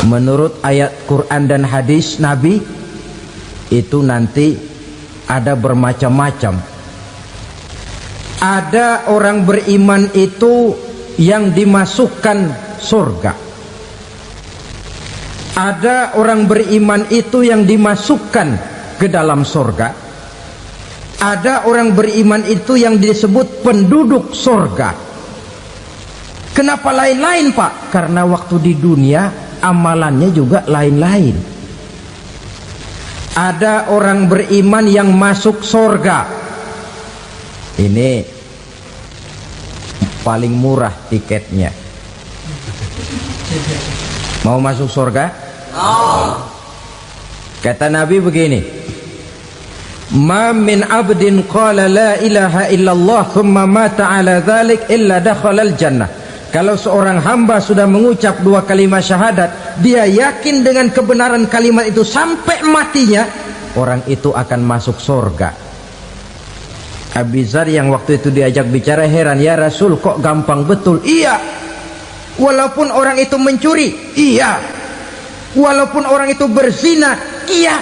menurut ayat Quran dan hadis Nabi itu nanti ada bermacam-macam. Ada orang beriman itu yang dimasukkan surga. Ada orang beriman itu yang dimasukkan ke dalam surga. Ada orang beriman itu yang disebut penduduk surga. Kenapa lain-lain, Pak? Karena waktu di dunia amalannya juga lain-lain. Ada orang beriman yang masuk surga. Ini paling murah tiketnya. Mau masuk surga? Kata Nabi begini, ma min abdin qala la ilaha illallah thumma mata ala dhalik illa dakhalal jannah. Kalau seorang hamba sudah mengucap dua kalimat syahadat, dia yakin dengan kebenaran kalimat itu sampai matinya, orang itu akan masuk surga. Abi Dzar yang waktu itu diajak bicara heran, ya Rasul kok gampang betul? Iya, walaupun orang itu mencuri, iya, walaupun orang itu berzina, iya.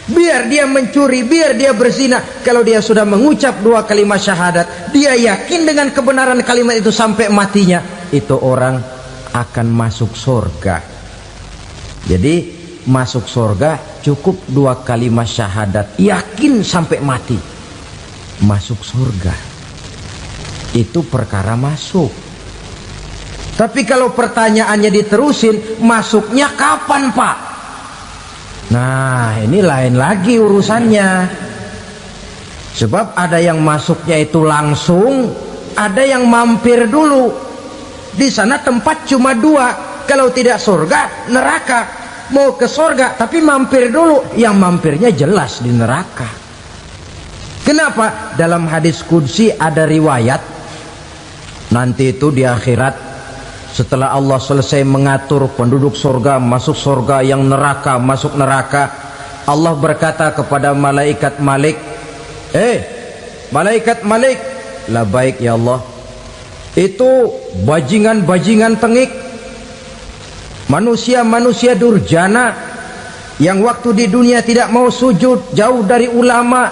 Biar dia mencuri, biar dia berzina, kalau dia sudah mengucap dua kalimat syahadat, dia yakin dengan kebenaran kalimat itu sampai matinya, itu orang akan masuk surga. Jadi masuk surga cukup dua kalimat syahadat, yakin sampai mati, masuk surga. Itu perkara masuk. Tapi kalau pertanyaannya diterusin, masuknya kapan, Pak? Nah, ini lain lagi urusannya. Sebab ada yang masuknya itu langsung, ada yang mampir dulu. Di sana tempat cuma dua, kalau tidak surga, neraka. Mau ke surga tapi mampir dulu, yang mampirnya jelas di neraka. Kenapa? Dalam hadis qudsi ada riwayat, nanti itu di akhirat, setelah Allah selesai mengatur penduduk surga masuk surga, yang neraka masuk neraka, Allah berkata kepada malaikat Malik, malaikat Malik, labaik ya Allah, itu bajingan-bajingan tengik, manusia-manusia durjana yang waktu di dunia tidak mau sujud, jauh dari ulama,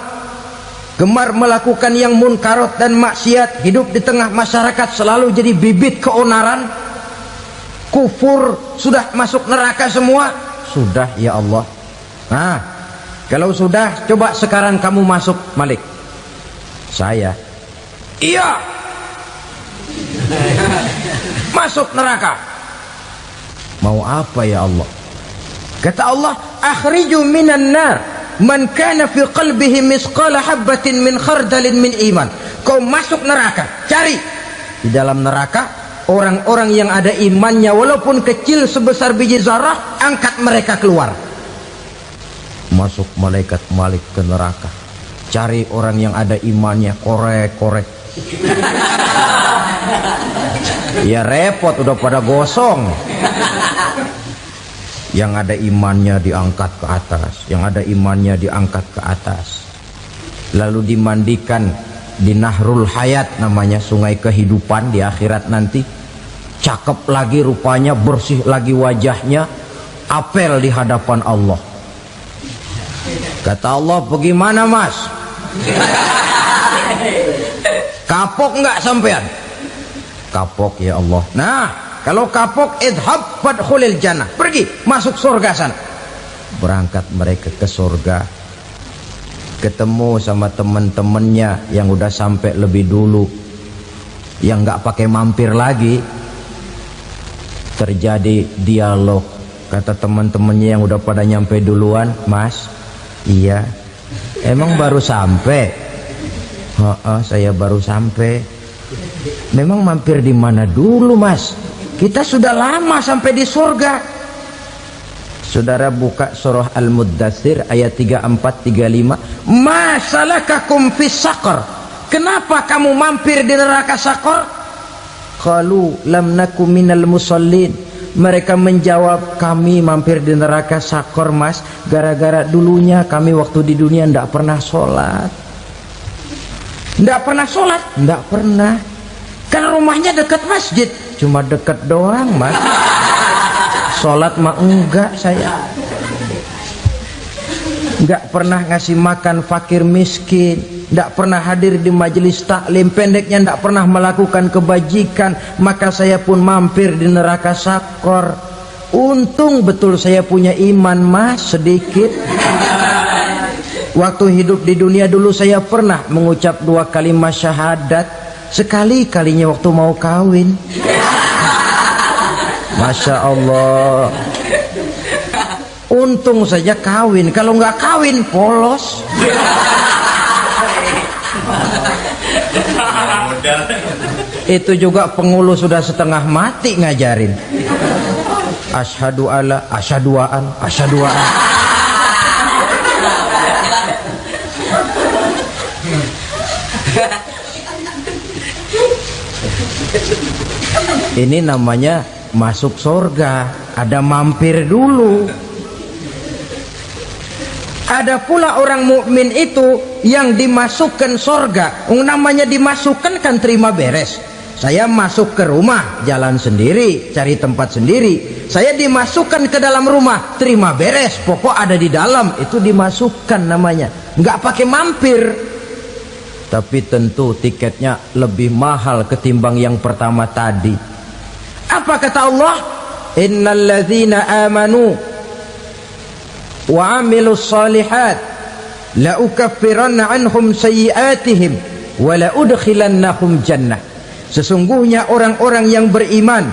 gemar melakukan yang munkarat dan maksiat, hidup di tengah masyarakat selalu jadi bibit keonaran, kufur, sudah masuk neraka semua. Sudah ya Allah. Nah, kalau sudah, coba sekarang kamu masuk, Malik. Saya, iya, masuk neraka. Mau apa ya Allah? Kata Allah, akhriju minan nar man kana fi qalbihi misqala habatin min khardalin min iman. Kau masuk neraka, cari di dalam neraka orang-orang yang ada imannya walaupun kecil sebesar biji zarah, angkat mereka keluar. Masuk malaikat Malik ke neraka, cari orang yang ada imannya, korek-korek. Ya repot, udah pada gosong. Yang ada imannya diangkat ke atas, yang ada imannya diangkat ke atas, lalu dimandikan di Nahrul Hayat, namanya sungai kehidupan di akhirat nanti. Cakep lagi rupanya, bersih lagi wajahnya, apel di hadapan Allah. Kata Allah, bagaimana Mas? Kapok nggak sampean? Kapok ya Allah. Nah, kalau kapok, idhab fadkhulil jannah, pergi masuk surga sana. Berangkat mereka ke surga, ketemu sama teman-temannya yang udah sampai lebih dulu, yang nggak pakai mampir lagi. Terjadi dialog. Kata teman-temannya yang udah pada nyampe duluan, Mas, iya, emang baru sampai? Saya baru sampai. Memang mampir di mana dulu, Mas? Kita sudah lama sampai di surga. Saudara buka surah Al-Muddatsir ayat 34-35. Ma salakakum fis saqar? Kenapa kamu mampir di neraka Saqar? Qalu lam naku minal musallin. Mereka menjawab, kami mampir di neraka Saqar, Mas, gara-gara dulunya kami waktu di dunia ndak pernah sholat. Ndak pernah sholat? Ndak pernah. Kan rumahnya dekat masjid. Cuma dekat doang, Mas. Sholat mah enggak saya. Enggak pernah ngasih makan fakir miskin, enggak pernah hadir di majelis taklim, pendeknya enggak pernah melakukan kebajikan, maka saya pun mampir di neraka sakor. Untung betul saya punya iman mas sedikit. Waktu hidup di dunia dulu saya pernah mengucap 2 kalimat syahadat, sekali-kalinya waktu mau kawin. Masya Allah. Untung saja kawin, kalau nggak kawin polos. Itu juga pengulu sudah setengah mati ngajarin. Asyhadu alla, asyaduaan, asyaduaan. Ini namanya masuk surga, ada mampir dulu. Ada pula orang mukmin itu yang dimasukkan surga. Namanya dimasukkan kan terima beres. Saya masuk ke rumah, jalan sendiri, cari tempat sendiri. Saya dimasukkan ke dalam rumah, terima beres, pokok ada di dalam, itu dimasukkan namanya. Nggak pakai mampir. Tapi tentu tiketnya lebih mahal ketimbang yang pertama tadi. Apa kata Allah? Innal ladzina amanu wa amilus salihat la ukaffiranna anhum sayyi'atihim wa la udkhilannahum jannah. Sesungguhnya orang-orang yang beriman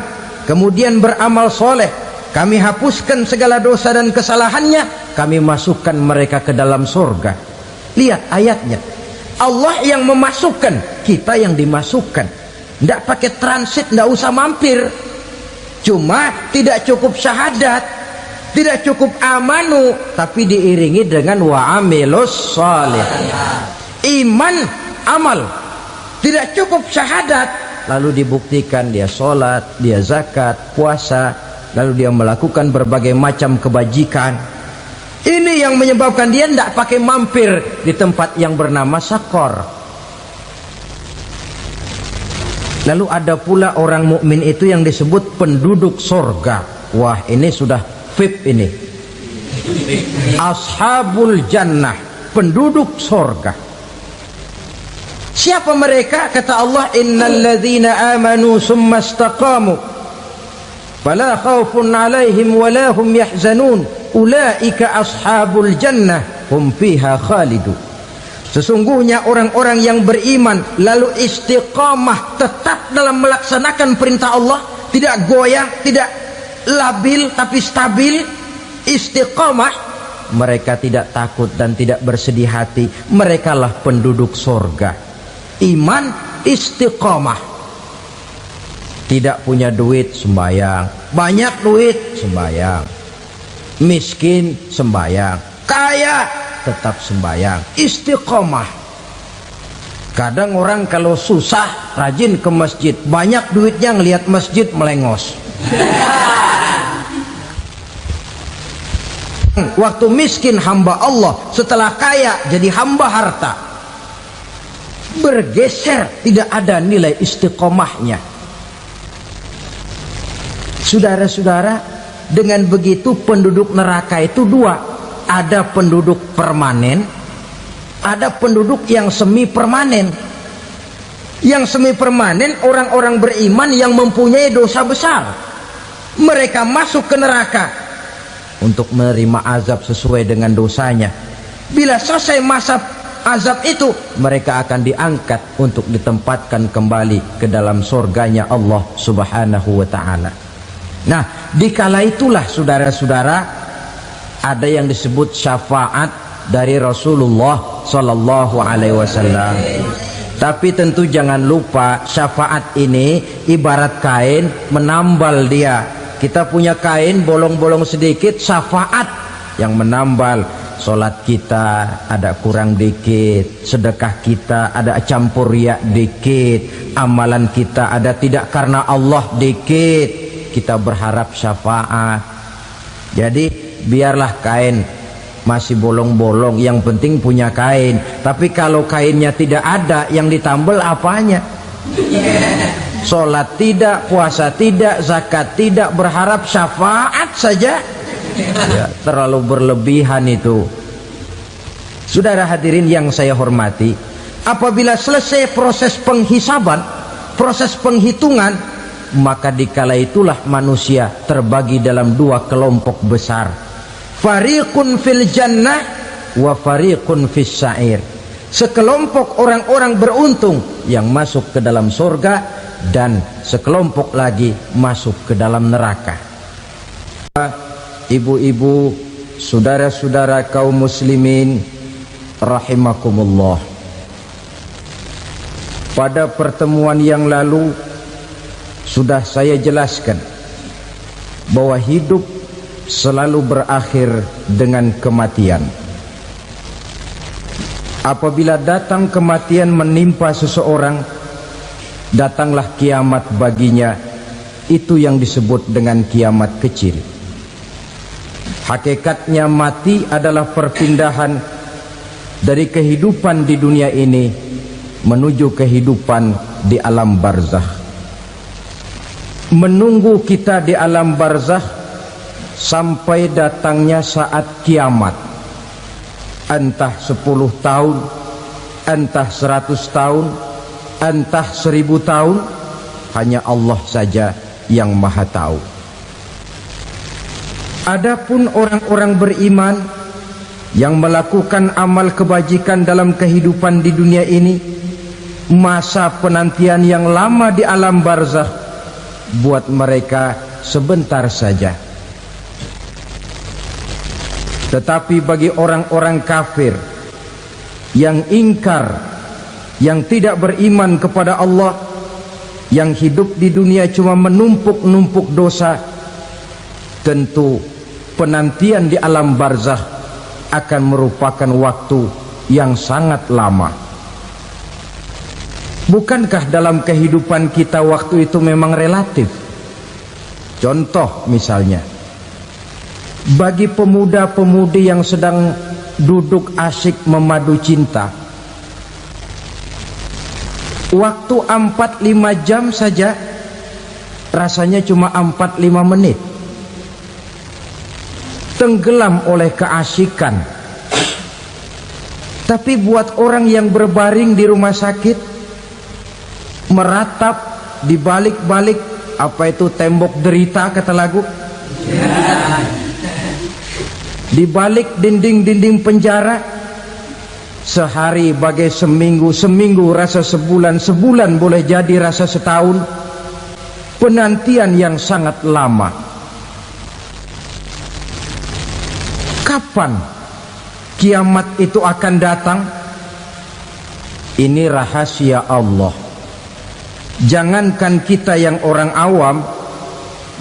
kemudian beramal soleh, kami hapuskan segala dosa dan kesalahannya, kami masukkan mereka ke dalam surga. Lihat ayatnya, Allah yang memasukkan, kita yang dimasukkan. Tidak pakai transit, tidak usah mampir. Cuma tidak cukup syahadat, tidak cukup amanu, tapi diiringi dengan wa'amilus salih. Iman, amal. Tidak cukup syahadat, lalu dibuktikan dia sholat, dia zakat, puasa, lalu dia melakukan berbagai macam kebajikan. Ini yang menyebabkan dia tidak pakai mampir di tempat yang bernama sakor. Lalu ada pula orang mukmin itu yang disebut penduduk surga. Wah, ini sudah VIP ini. Ashabul jannah, penduduk surga. Siapa mereka? Kata Allah, innal ladzina amanu summa istaqamu fala khaufun alaihim wala hum yahzanun ulaika ashabul jannah hum fiha khalidun. Sesungguhnya orang-orang yang beriman lalu istiqamah, tetap dalam melaksanakan perintah Allah, tidak goyah, tidak labil tapi stabil, istiqamah, mereka tidak takut dan tidak bersedih hati. Merekalah penduduk surga. Iman, istiqamah. Tidak punya duit, sembayang. Banyak duit, sembayang. Miskin, sembayang. Kaya, tetap sembayang. Istiqamah. Kadang orang kalau susah rajin ke masjid, banyak duitnya ngelihat masjid melengos. Waktu miskin hamba Allah, setelah kaya jadi hamba harta. Bergeser, tidak ada nilai istiqomahnya. Saudara-saudara, dengan begitu penduduk neraka itu dua. Ada penduduk permanen, ada penduduk yang semi permanen. Yang semi permanen orang-orang beriman yang mempunyai dosa besar. Mereka masuk ke neraka untuk menerima azab sesuai dengan dosanya. Bila selesai masa azab itu, mereka akan diangkat untuk ditempatkan kembali ke dalam surganya Allah Subhanahu wa ta'ala. Nah, dikala itulah saudara-saudara, ada yang disebut syafaat dari Rasulullah Sallallahu Alaihi Wasallam. Tapi tentu jangan lupa, syafaat ini ibarat kain menambal dia. Kita punya kain bolong-bolong sedikit, syafaat yang menambal. Solat kita ada kurang dikit, sedekah kita ada campur riak dikit, amalan kita ada tidak karena Allah dikit, kita berharap syafaat. Jadi biarlah kain masih bolong-bolong, yang penting punya kain. Tapi kalau kainnya tidak ada, yang ditambal apanya? Solat tidak, puasa tidak, zakat tidak, berharap syafaat saja. Ya, terlalu berlebihan itu. Saudara hadirin yang saya hormati, apabila selesai proses penghisaban, proses penghitungan, maka dikala itulah manusia terbagi dalam dua kelompok besar. Fariqun fil jannah wa fariqun fis sa'ir. Sekelompok orang-orang beruntung yang masuk ke dalam surga, dan sekelompok lagi masuk ke dalam neraka. Ibu-ibu, saudara-saudara kaum muslimin rahimakumullah, pada pertemuan yang lalu sudah saya jelaskan bahwa hidup selalu berakhir dengan kematian. Apabila datang kematian menimpa seseorang, datanglah kiamat baginya. Itu yang disebut dengan kiamat kecil. Hakikatnya mati adalah perpindahan dari kehidupan di dunia ini menuju kehidupan di alam barzakh. Menunggu kita di alam barzakh sampai datangnya saat kiamat. Entah 10 tahun, entah 100 tahun, entah 1000 tahun, hanya Allah saja yang maha tahu. Adapun orang-orang beriman yang melakukan amal kebajikan dalam kehidupan di dunia ini, masa penantian yang lama di alam barzakh buat mereka sebentar saja. Tetapi bagi orang-orang kafir yang ingkar, yang tidak beriman kepada Allah, yang hidup di dunia cuma menumpuk-numpuk dosa, tentu penantian di alam barzakh akan merupakan waktu yang sangat lama. Bukankah dalam kehidupan kita waktu itu memang relatif? Contoh misalnya, bagi pemuda-pemudi yang sedang duduk asyik memadu cinta, waktu 4-5 jam saja rasanya cuma 4-5 menit, tenggelam oleh keasikan. Tapi buat orang yang berbaring di rumah sakit, meratap di balik-balik apa itu tembok derita kata lagu, di balik dinding-dinding penjara, sehari bagai seminggu, seminggu rasa sebulan, sebulan boleh jadi rasa setahun. Penantian yang sangat lama. Kapan kiamat itu akan datang? Ini rahasia Allah. Jangankan kita yang orang awam,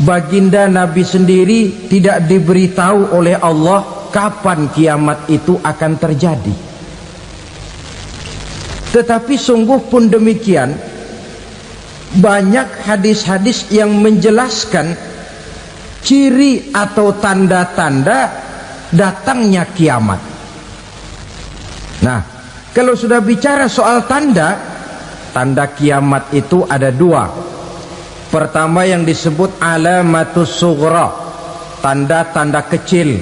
baginda Nabi sendiri tidak diberitahu oleh Allah kapan kiamat itu akan terjadi. Tetapi sungguh pun demikian, banyak hadis-hadis yang menjelaskan ciri atau tanda-tanda datangnya kiamat. Nah, kalau sudah bicara soal tanda, tanda kiamat itu ada dua. Pertama yang disebut alamatus sughra, tanda-tanda kecil.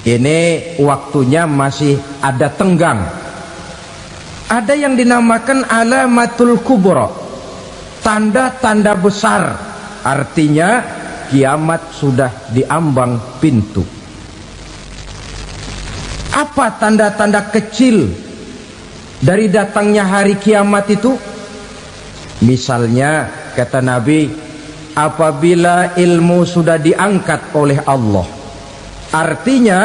Ini waktunya masih ada tenggang. Ada yang dinamakan alamatul kubra, tanda-tanda besar. Artinya kiamat sudah diambang pintu. Apa tanda-tanda kecil dari datangnya hari kiamat itu? Misalnya kata Nabi, apabila ilmu sudah diangkat oleh Allah, artinya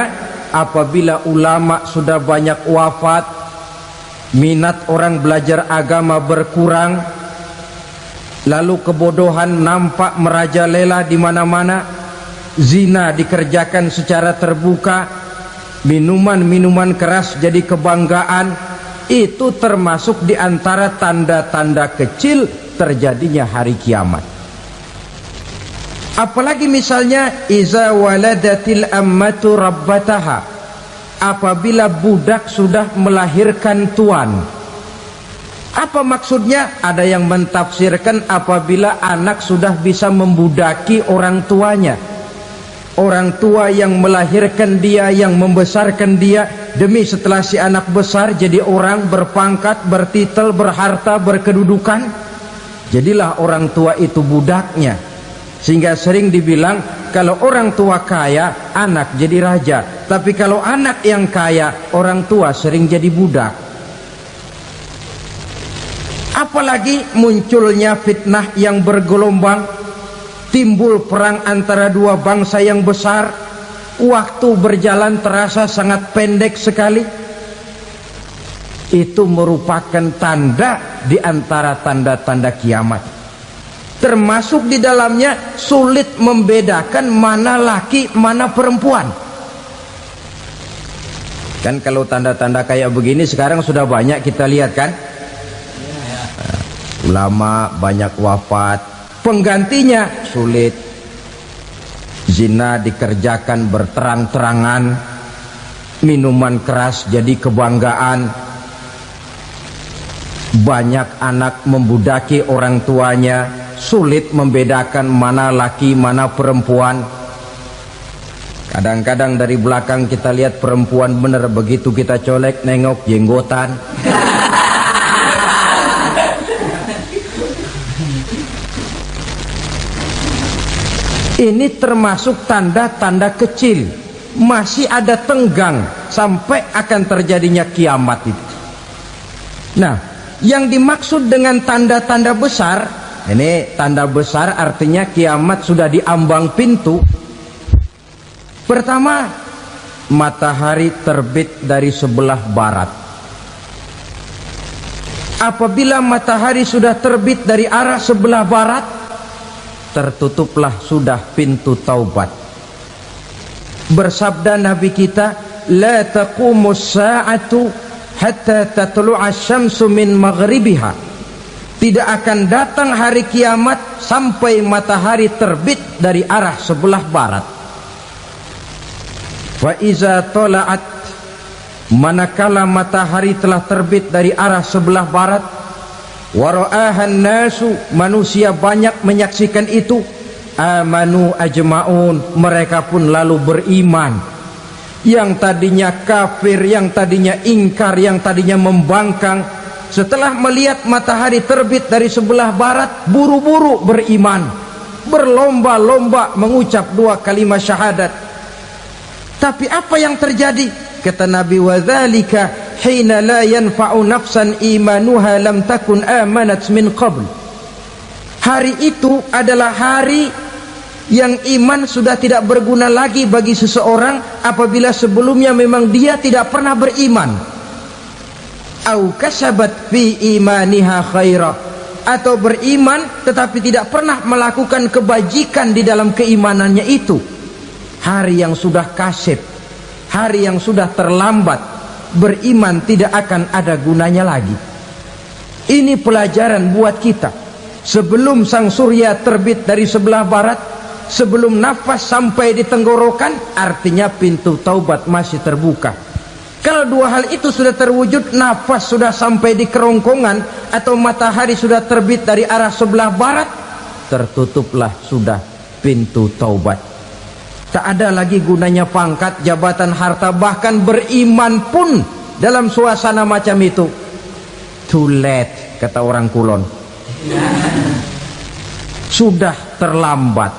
apabila ulama sudah banyak wafat, minat orang belajar agama berkurang, lalu kebodohan nampak merajalela di mana-mana, zina dikerjakan secara terbuka, minuman-minuman keras jadi kebanggaan, itu termasuk di antara tanda-tanda kecil terjadinya hari kiamat. Apalagi misalnya iza waladatil ammatu rabbataha, apabila budak sudah melahirkan tuan. Apa maksudnya? Ada yang mentafsirkan apabila anak sudah bisa membudaki orang tuanya. orang tua yang melahirkan dia, yang membesarkan dia, demi setelah si anak besar jadi orang berpangkat, bertitel, berharta, berkedudukan, jadilah orang tua itu budaknya. Sehingga sering dibilang kalau orang tua kaya, anak jadi raja, tapi kalau anak yang kaya, orang tua sering jadi budak. Apalagi munculnya fitnah yang bergelombang, timbul perang antara dua bangsa yang besar, waktu berjalan terasa sangat pendek sekali. Itu merupakan tanda di antara tanda-tanda kiamat. Termasuk di dalamnya sulit membedakan mana laki, mana perempuan. Kan kalau tanda-tanda kayak begini sekarang sudah banyak kita lihat kan. Ulama banyak wafat, penggantinya sulit. Zina dikerjakan berterang-terangan, minuman keras jadi kebanggaan, banyak anak membudaki orang tuanya, sulit membedakan mana laki mana perempuan. Kadang-kadang dari belakang kita lihat perempuan bener, begitu kita colek nengok jenggotan. Ini termasuk tanda-tanda kecil, masih ada tenggang sampai akan terjadinya kiamat itu. Nah, yang dimaksud dengan tanda-tanda besar, ini tanda besar artinya kiamat sudah di ambang pintu. Pertama, matahari terbit dari sebelah barat. Apabila matahari sudah terbit dari arah sebelah barat, tertutuplah sudah pintu taubat. Bersabda Nabi kita, la taqumus sa'atu hatta tatlu'a syamsu min maghribiha. Tidak akan datang hari kiamat sampai matahari terbit dari arah sebelah barat. Wa iza tala'at, manakala matahari telah terbit dari arah sebelah barat, wara'ahan nasu, manusia banyak menyaksikan itu, amanu ajma'un, mereka pun lalu beriman. Yang tadinya kafir, yang tadinya ingkar, yang tadinya membangkang, setelah melihat matahari terbit dari sebelah barat, buru-buru beriman, berlomba-lomba mengucap dua kalimat syahadat. Tapi apa yang terjadi? Kata Nabi, wadzalika hina la yanfa'u nafsan imanuha lam takun amanat min qabl. Hari itu adalah hari yang iman sudah tidak berguna lagi bagi seseorang apabila sebelumnya memang dia tidak pernah beriman. Au kasabat fi imaniha khaira, atau beriman tetapi tidak pernah melakukan kebajikan di dalam keimanannya itu. Hari yang sudah kasib, hari yang sudah terlambat, beriman tidak akan ada gunanya lagi. Ini pelajaran buat kita. Sebelum sang surya terbit dari sebelah barat, sebelum nafas sampai di tenggorokan, artinya pintu taubat masih terbuka. Kalau dua hal itu sudah terwujud, nafas sudah sampai di kerongkongan atau matahari sudah terbit dari arah sebelah barat, tertutuplah sudah pintu taubat. Tak ada lagi gunanya pangkat, jabatan, harta, bahkan beriman pun dalam suasana macam itu too late, kata orang Kulon. Sudah terlambat.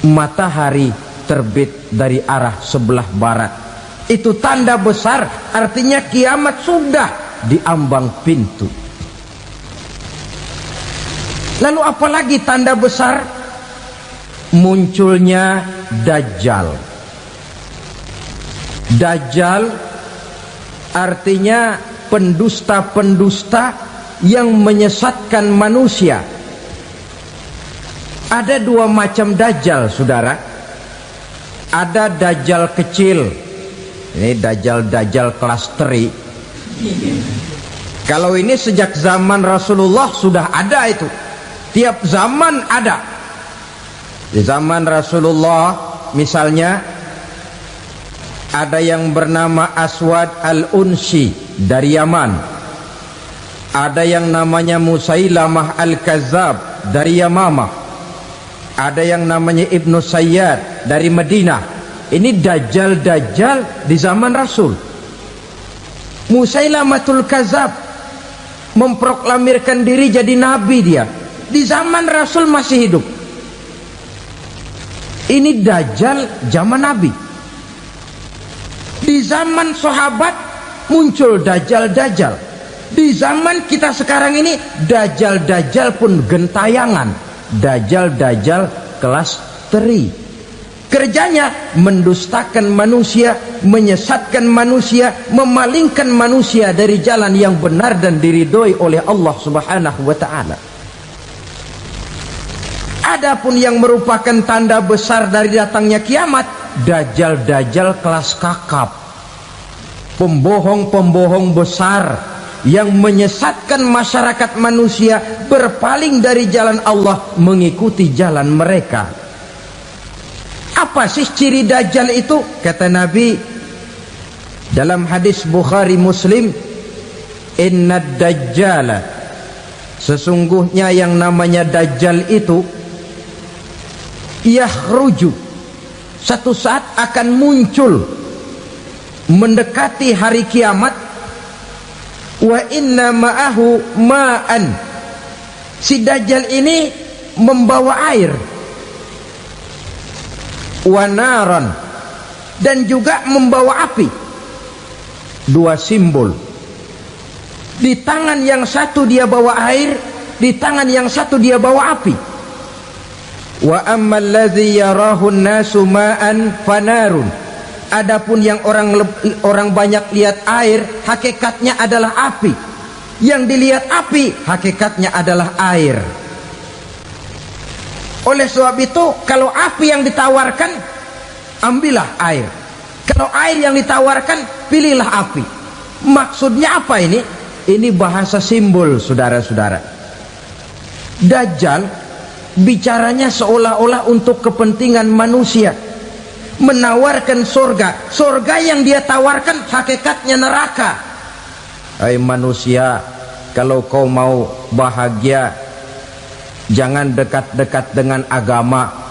Matahari terbit dari arah sebelah barat, itu tanda besar, artinya kiamat sudah di ambang pintu. Lalu apalagi tanda besar? Munculnya Dajjal. Dajjal artinya pendusta-pendusta yang menyesatkan manusia. Ada dua macam Dajjal, saudara. Ada Dajjal kecil, ini Dajjal kelas teri. Kalau ini sejak zaman Rasulullah sudah ada itu. Tiap zaman ada. Di zaman Rasulullah misalnya ada yang bernama Aswad al-Unsi dari Yaman. Ada yang namanya Musailamah al-Kazzab dari Yamamah. Ada yang namanya Ibnu Sayyad dari Madinah. Ini dajjal-dajjal di zaman Rasul. Musailamatul Kadzab memproklamirkan diri jadi nabi, dia di zaman Rasul masih hidup. Ini dajjal zaman Nabi. Di zaman sahabat muncul dajjal-dajjal. Di zaman kita sekarang ini dajjal-dajjal pun gentayangan. Dajjal-dajjal kelas teri. Kerjanya mendustakan manusia, menyesatkan manusia, memalingkan manusia dari jalan yang benar dan diridhoi oleh Allah Subhanahu wa taala. Adapun yang merupakan tanda besar dari datangnya kiamat, dajjal-dajjal kelas kakap, pembohong-pembohong besar yang menyesatkan masyarakat manusia berpaling dari jalan Allah mengikuti jalan mereka. Apa sih ciri dajjal itu? Kata Nabi dalam hadis Bukhari Muslim, innad dajjala, sesungguhnya yang namanya dajjal itu yakhruju, satu saat akan muncul mendekati hari kiamat. Wa inna ma'ahu ma'an, si dajjal ini membawa air. Wa naran, dan juga membawa api. Dua simbol. Di tangan yang satu dia bawa air, di tangan yang satu dia bawa api. Wa ammal ladzi yarahu an-nasu ma'an fanarun, adapun yang orang banyak lihat air, hakikatnya adalah api. Yang dilihat api, hakikatnya adalah air. Oleh sebab itu, kalau api yang ditawarkan, ambillah air. Kalau air yang ditawarkan, pilihlah api. Maksudnya apa ini? Ini bahasa simbol, saudara-saudara. Dajjal bicaranya seolah-olah untuk kepentingan manusia, menawarkan surga. Surga yang dia tawarkan hakikatnya neraka. Hai manusia, kalau kau mau bahagia, jangan dekat-dekat dengan agama.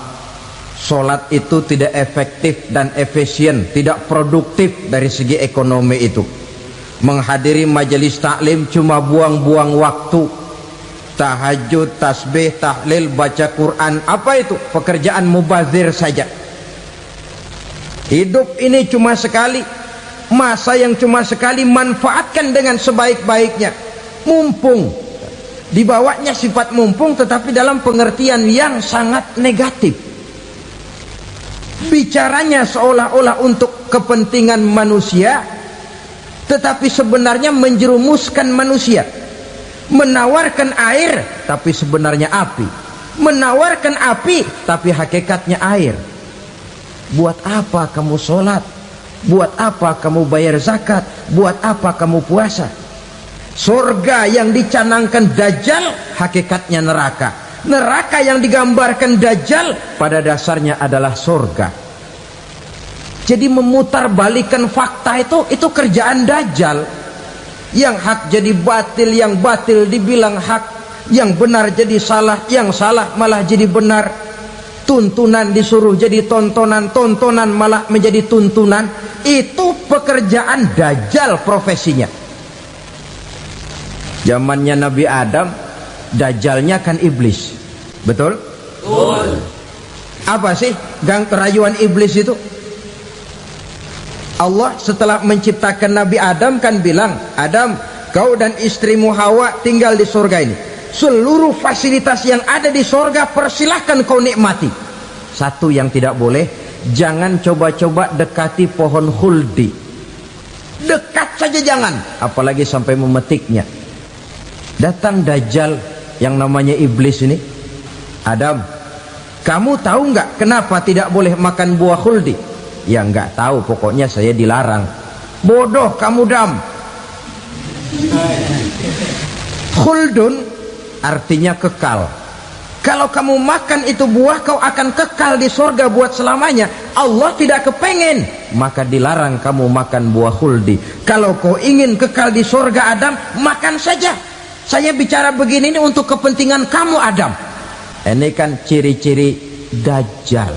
Sholat itu tidak efektif dan efisien, tidak produktif dari segi ekonomi itu. Menghadiri majelis taklim cuma buang-buang waktu. Tahajud, tasbih, tahlil, baca Quran, apa itu? Pekerjaan mubazir saja. Hidup ini cuma sekali, masa yang cuma sekali, manfaatkan dengan sebaik-baiknya. Mumpung, dibawanya sifat mumpung, tetapi dalam pengertian yang sangat negatif. Bicaranya seolah-olah untuk kepentingan manusia, tetapi sebenarnya menjerumuskan manusia. Menawarkan air, tapi sebenarnya api. Menawarkan api, tapi hakikatnya air. Buat apa kamu sholat? Buat apa kamu bayar zakat? Buat apa kamu puasa? Surga yang dicanangkan dajjal, hakikatnya neraka. Neraka yang digambarkan dajjal, pada dasarnya adalah surga. Jadi memutarbalikkan fakta itu kerjaan dajjal. Yang hak jadi batil, yang batil dibilang hak, yang benar jadi salah, yang salah malah jadi benar. Tuntunan disuruh jadi tontonan, tontonan malah menjadi tuntunan. Itu pekerjaan dajjal profesinya. Zamannya Nabi Adam, dajjalnya kan iblis. Betul? Betul. Apa sih gang kerayuan iblis itu? Allah setelah menciptakan Nabi Adam kan bilang, Adam, kau dan istrimu Hawa tinggal di surga ini. Seluruh fasilitas yang ada di surga persilahkan kau nikmati. Satu yang tidak boleh, jangan coba-coba dekati pohon khuldi. Dekat saja jangan, apalagi sampai memetiknya. Datang dajjal yang namanya iblis ini. Adam, kamu tahu nggak kenapa tidak boleh makan buah khuldi? Ya nggak tahu, pokoknya saya dilarang. Bodoh kamu Dam. Khuldun artinya kekal. Kalau kamu makan itu buah, kau akan kekal di surga buat selamanya. Allah tidak kepengen, maka dilarang kamu makan buah khuldi. Kalau kau ingin kekal di surga Adam, makan saja. Saya bicara begini ini untuk kepentingan kamu Adam. Ini kan ciri-ciri Dajjal.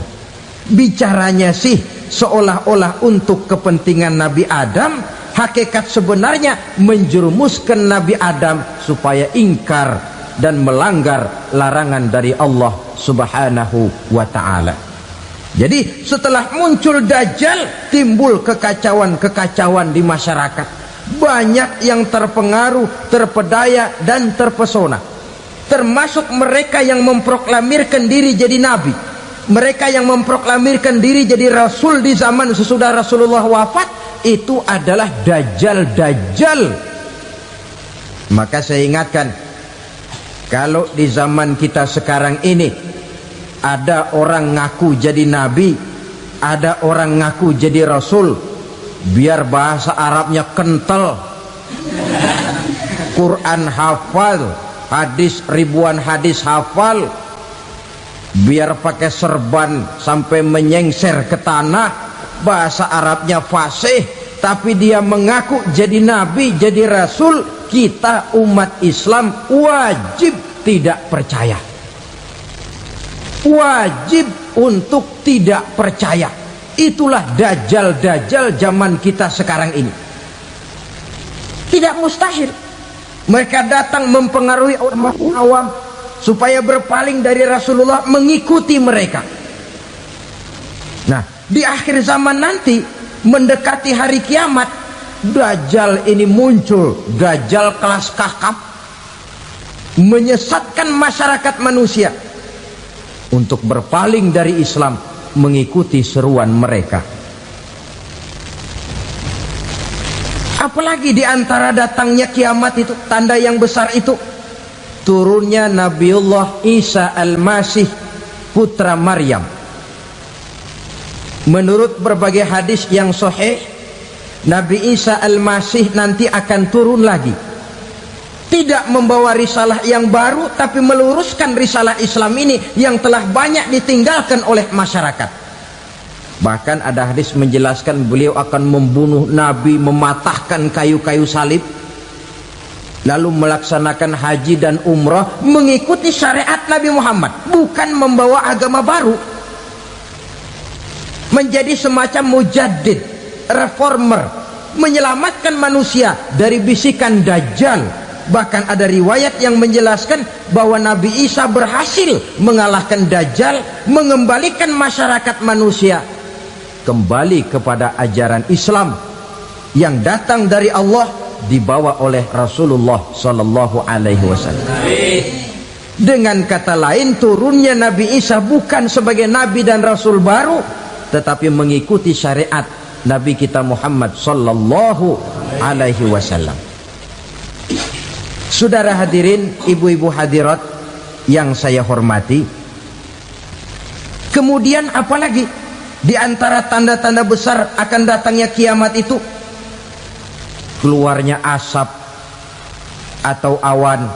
Bicaranya sih seolah-olah untuk kepentingan Nabi Adam, hakikat sebenarnya menjerumuskan Nabi Adam supaya ingkar dan melanggar larangan dari Allah Subhanahu wa ta'ala. Jadi setelah muncul Dajjal, timbul kekacauan-kekacauan di masyarakat. Banyak yang terpengaruh, terpedaya dan terpesona, termasuk mereka yang memproklamirkan diri jadi nabi, mereka yang memproklamirkan diri jadi rasul di zaman sesudah Rasulullah wafat. Itu adalah Dajjal. Maka saya ingatkan, kalau di zaman kita sekarang ini ada orang ngaku jadi nabi, ada orang ngaku jadi rasul, biar bahasa Arabnya kental, Quran hafal, hadis ribuan hadis hafal, biar pakai serban sampai menyengser ke tanah, bahasa Arabnya fasih, tapi dia mengaku jadi nabi, jadi rasul, kita umat Islam wajib tidak percaya. Wajib untuk tidak percaya. Itulah dajjal-dajjal zaman kita sekarang ini. Tidak mustahil mereka datang mempengaruhi orang awam supaya berpaling dari Rasulullah, mengikuti mereka. Nah, di akhir zaman nanti, mendekati hari kiamat, dajjal ini muncul. Dajjal kelas kakap, menyesatkan masyarakat manusia untuk berpaling dari Islam, mengikuti seruan mereka. Apalagi di antara datangnya kiamat itu, tanda yang besar itu, turunnya Nabiullah Isa Al-Masih, putra Maryam. Menurut berbagai hadis yang sahih, Nabi Isa Al-Masih nanti akan turun lagi, tidak membawa risalah yang baru, tapi meluruskan risalah Islam ini yang telah banyak ditinggalkan oleh masyarakat. Bahkan ada hadis menjelaskan beliau akan membunuh Nabi, mematahkan kayu-kayu salib, lalu melaksanakan haji dan umrah mengikuti syariat Nabi Muhammad, bukan membawa agama baru. Menjadi semacam mujaddid, reformer, menyelamatkan manusia dari bisikan Dajjal. Bahkan ada riwayat yang menjelaskan bahwa Nabi Isa berhasil mengalahkan Dajjal, mengembalikan masyarakat manusia kembali kepada ajaran Islam yang datang dari Allah, dibawa oleh Rasulullah Sallallahu Alaihi Wasallam. Dengan kata lain, turunnya Nabi Isa bukan sebagai Nabi dan Rasul baru, tetapi mengikuti syariat Nabi kita Muhammad Sallallahu Alaihi Wasallam. Saudara hadirin, ibu-ibu hadirat yang saya hormati, kemudian apalagi di antara tanda-tanda besar akan datangnya kiamat itu? Keluarnya asap atau awan.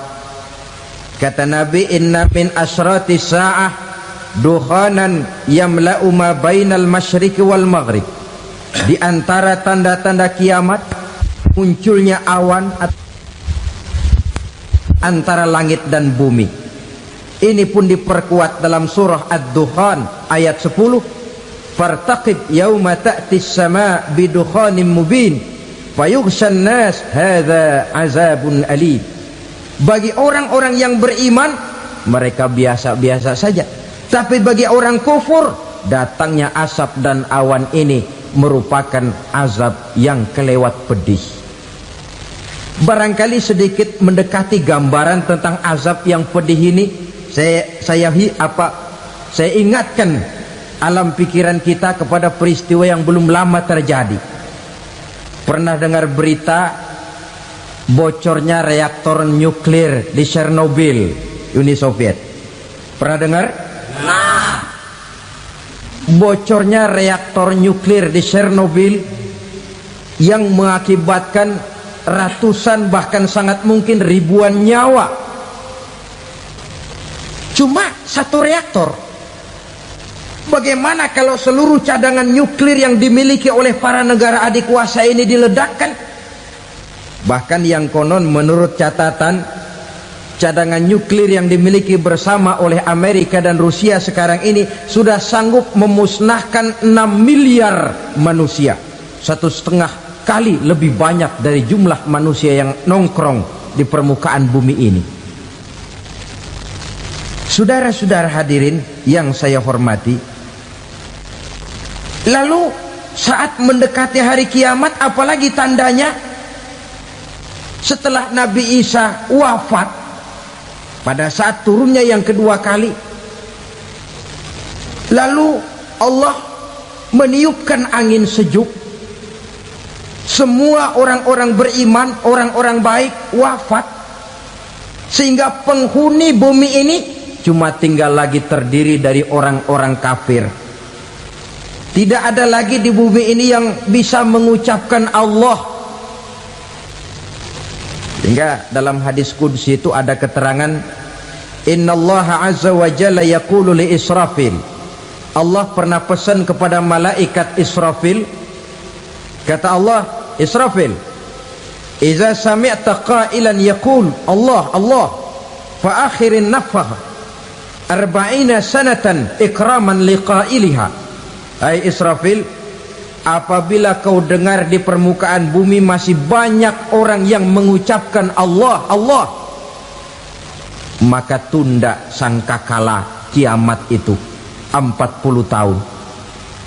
Kata Nabi, inna min asyrati sa'ah dukhanan yamla'u ma bainal masyriqi wal maghrib. Di antara tanda-tanda kiamat, munculnya awan antara langit dan bumi. Ini pun diperkuat dalam surah Ad-Dukhan ayat 10. Fartaqib yauma ta'tis sama' bidukhanin mubin fayughshan nas hadza azabun alim. Bagi orang-orang yang beriman, mereka biasa-biasa saja. Tapi bagi orang kufur, datangnya asap dan awan ini merupakan azab yang kelewat pedih. Barangkali sedikit mendekati gambaran tentang azab yang pedih ini, saya ingatkan alam pikiran kita kepada peristiwa yang belum lama terjadi. Pernah dengar berita bocornya reaktor nuklir di Chernobyl, Uni Soviet? Pernah dengar? Nah, bocornya reaktor nuklir di Chernobyl yang mengakibatkan ratusan, bahkan sangat mungkin ribuan nyawa. Cuma satu reaktor. Bagaimana kalau seluruh cadangan nuklir yang dimiliki oleh para negara adik kuasa ini diledakkan? Bahkan yang konon menurut catatan cadangan nuklir yang dimiliki bersama oleh Amerika dan Rusia sekarang ini sudah sanggup memusnahkan 6 miliar manusia, 1,5 kali lebih banyak dari jumlah manusia yang nongkrong di permukaan bumi ini. Saudara-saudara hadirin yang saya hormati, lalu saat mendekati hari kiamat, apalagi tandanya? Setelah Nabi Isa wafat, pada saat turunnya yang kedua kali, lalu Allah meniupkan angin sejuk. Semua orang-orang beriman, orang-orang baik wafat, sehingga penghuni bumi ini cuma tinggal lagi terdiri dari orang-orang kafir. Tidak ada lagi di bumi ini yang bisa mengucapkan Allah. Hingga dalam hadis qudsi itu ada keterangan, innallaha azza wa jalla yaqulu li Israfil. Allah pernah pesan kepada malaikat Israfil, kata Allah, Israfil, idza sami'ta qailan yaqul Allah Allah fa akhirin nafakh 40 sanatan ikraman liqailiha. Hai Israfil, apabila kau dengar di permukaan bumi masih banyak orang yang mengucapkan Allah Allah, maka tunda sangkakala kiamat itu 40 tahun.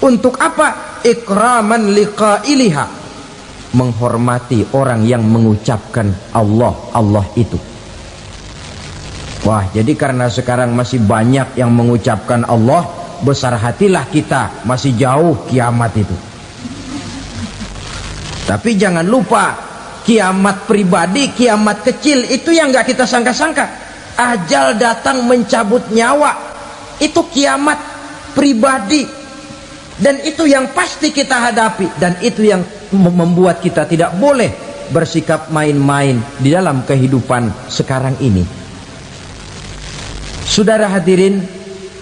Untuk apa? Ikraman liqailiha, menghormati orang yang mengucapkan Allah Allah itu. Wah, jadi karena sekarang masih banyak yang mengucapkan Allah, besar hatilah kita, masih jauh kiamat itu. Tapi jangan lupa, kiamat pribadi, kiamat kecil itu yang nggak kita sangka-sangka. Ajal datang mencabut nyawa, itu kiamat pribadi, dan itu yang pasti kita hadapi, dan itu yang membuat kita tidak boleh bersikap main-main di dalam kehidupan sekarang ini. Saudara hadirin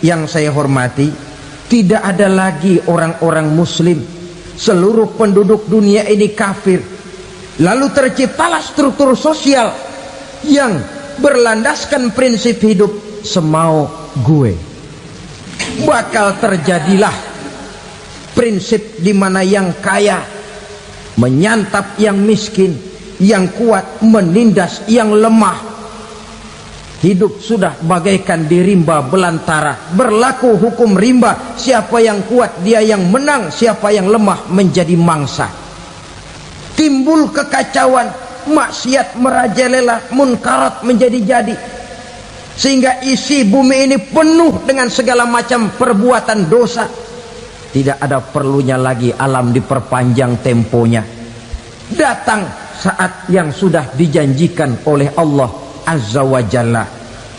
yang saya hormati, tidak ada lagi orang-orang muslim. Seluruh penduduk dunia ini kafir. Lalu terciptalah struktur sosial yang berlandaskan prinsip hidup semau gue. Bakal terjadilah prinsip di mana yang kaya menyantap yang miskin, yang kuat menindas yang lemah. Hidup sudah bagaikan di rimba belantara, berlaku hukum rimba, siapa yang kuat dia yang menang, siapa yang lemah menjadi mangsa. Timbul kekacauan, maksiat merajalela, munkarat menjadi-jadi, sehingga isi bumi ini penuh dengan segala macam perbuatan dosa. Tidak ada perlunya lagi alam diperpanjang temponya. Datang saat yang sudah dijanjikan oleh Allah Azza wa Jalla,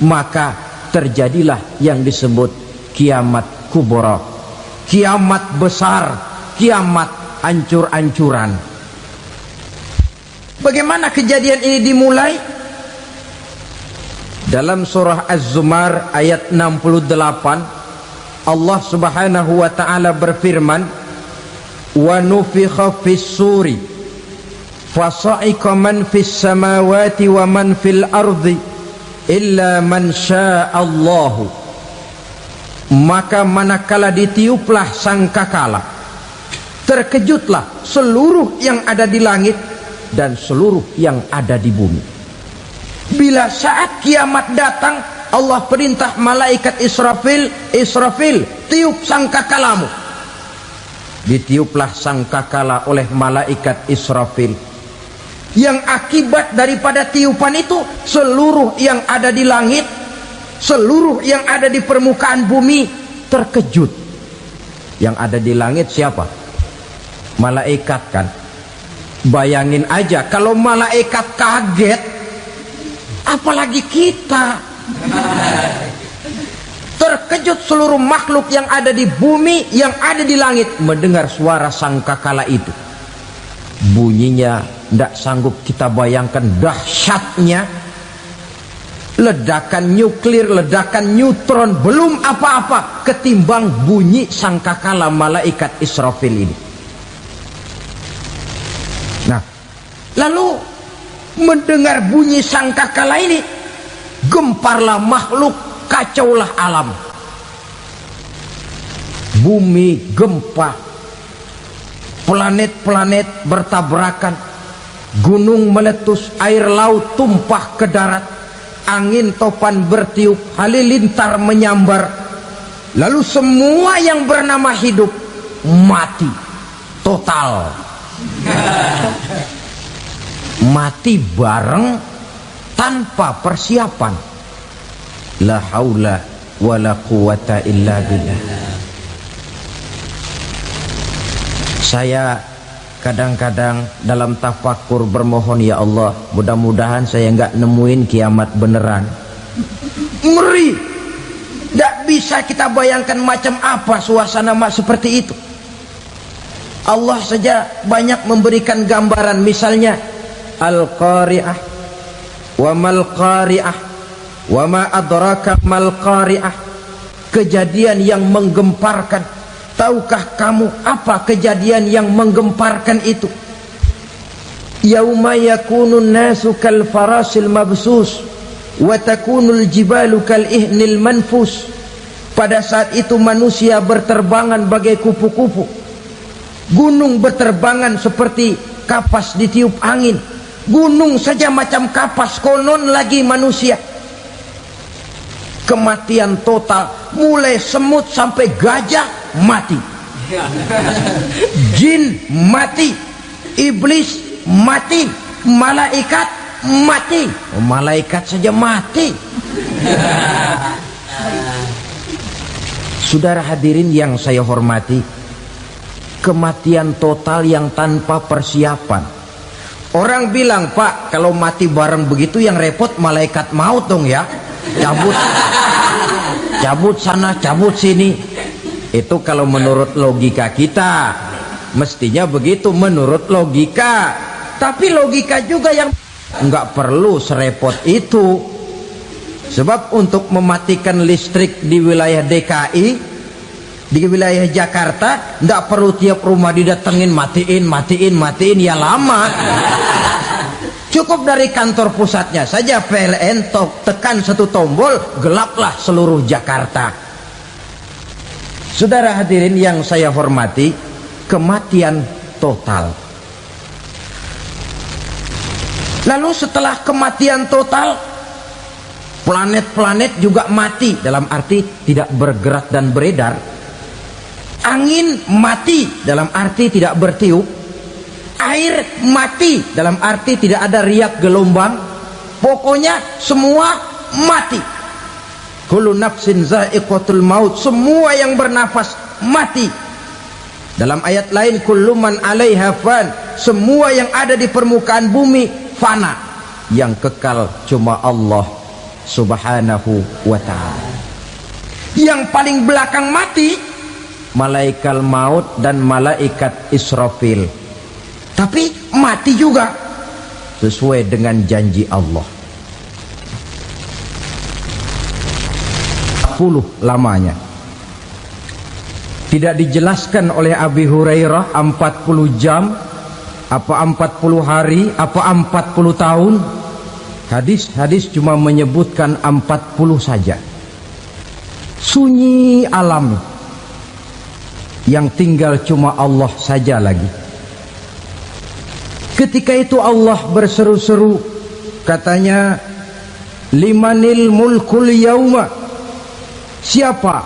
maka terjadilah yang disebut kiamat kubra, kiamat besar, kiamat ancur-ancuran. Bagaimana kejadian ini dimulai? Dalam surah Az-Zumar ayat 68, Allah Subhanahu wa taala berfirman, wa nufikha fis suri fasa'iqa man fis samawati wa man fil ardi illa man sya'allahu. Maka manakala ditiuplah sangkakala, terkejutlah seluruh yang ada di langit dan seluruh yang ada di bumi. Bila saat kiamat datang, Allah perintah malaikat Israfil, Israfil, tiup sangkakalamu. Ditiuplah sangkakala oleh malaikat Israfil. Yang akibat daripada tiupan itu, seluruh yang ada di langit, seluruh yang ada di permukaan bumi terkejut. Yang ada di langit siapa? Malaikat kan. Bayangin aja kalau malaikat kaget, apalagi kita. Terkejut seluruh makhluk yang ada di bumi, yang ada di langit mendengar suara sangkakala itu. Bunyinya tidak sanggup kita bayangkan dahsyatnya. Ledakan nuklir, ledakan neutron belum apa-apa ketimbang bunyi sangkakala malaikat Israfil ini. Nah, lalu mendengar bunyi sangkakala ini, gemparlah makhluk, kacaulah alam. Bumi gempa, planet-planet bertabrakan, gunung meletus, air laut tumpah ke darat, angin topan bertiup, halilintar menyambar. Lalu semua yang bernama hidup mati total. Mati bareng tanpa persiapan. La haula wala quwata illa billah. Saya kadang-kadang dalam tafakur bermohon, ya Allah, mudah-mudahan saya nggak nemuin kiamat beneran. Ngeri. Tidak bisa kita bayangkan macam apa suasana seperti itu. Allah saja banyak memberikan gambaran, misalnya Al-Qari'ah, wa mal qari'ah, wa ma adraka mal qari'ah. Kejadian yang menggemparkan. Tahukah kamu apa kejadian yang menggemparkan itu? Yauma yakunun nasu kal farasil mabsus wa takunul jibalu kal ihnil manfus. Pada saat itu manusia berterbangan bagai kupu-kupu, gunung berterbangan seperti kapas ditiup angin. Gunung saja macam kapas, konon lagi manusia. Kematian total, mulai semut sampai gajah mati, jin mati, iblis mati, malaikat mati. Oh, malaikat saja mati. Saudara hadirin yang saya hormati, kematian total yang tanpa persiapan. Orang bilang, Pak, kalau mati bareng begitu yang repot malaikat maut dong ya. Cabut sana, cabut sini. Itu kalau menurut logika kita, mestinya begitu menurut logika. Tapi logika juga yang nggak perlu serepot itu. Sebab untuk mematikan listrik di wilayah DKI, di wilayah Jakarta, nggak perlu tiap rumah didatengin, matiin, ya lama. Cukup dari kantor pusatnya saja PLN, tekan satu tombol, gelaplah seluruh Jakarta. Saudara hadirin yang saya hormati, kematian total. Lalu setelah kematian total, planet-planet juga mati, dalam arti tidak bergerak dan beredar. Angin mati, dalam arti tidak bertiup. Air mati, dalam arti tidak ada riak gelombang. Pokoknya semua mati. Kullu nafsin za'iqatul maut, semua yang bernafas mati. Dalam ayat lain, kullu man 'alaiha fan, semua yang ada di permukaan bumi fana. Yang kekal cuma Allah Subhanahu wa ta'ala. Yang paling belakang mati malaikat maut dan malaikat Israfil. Tapi mati juga sesuai dengan janji Allah. 40 lamanya. Tidak dijelaskan oleh Abi Hurairah 40 jam, apa 40 hari, apa 40 tahun. Hadis-hadis cuma menyebutkan 40 saja. Sunyi alam, yang tinggal cuma Allah saja lagi. Ketika itu Allah berseru-seru, katanya, limanil mulkul yauma, siapa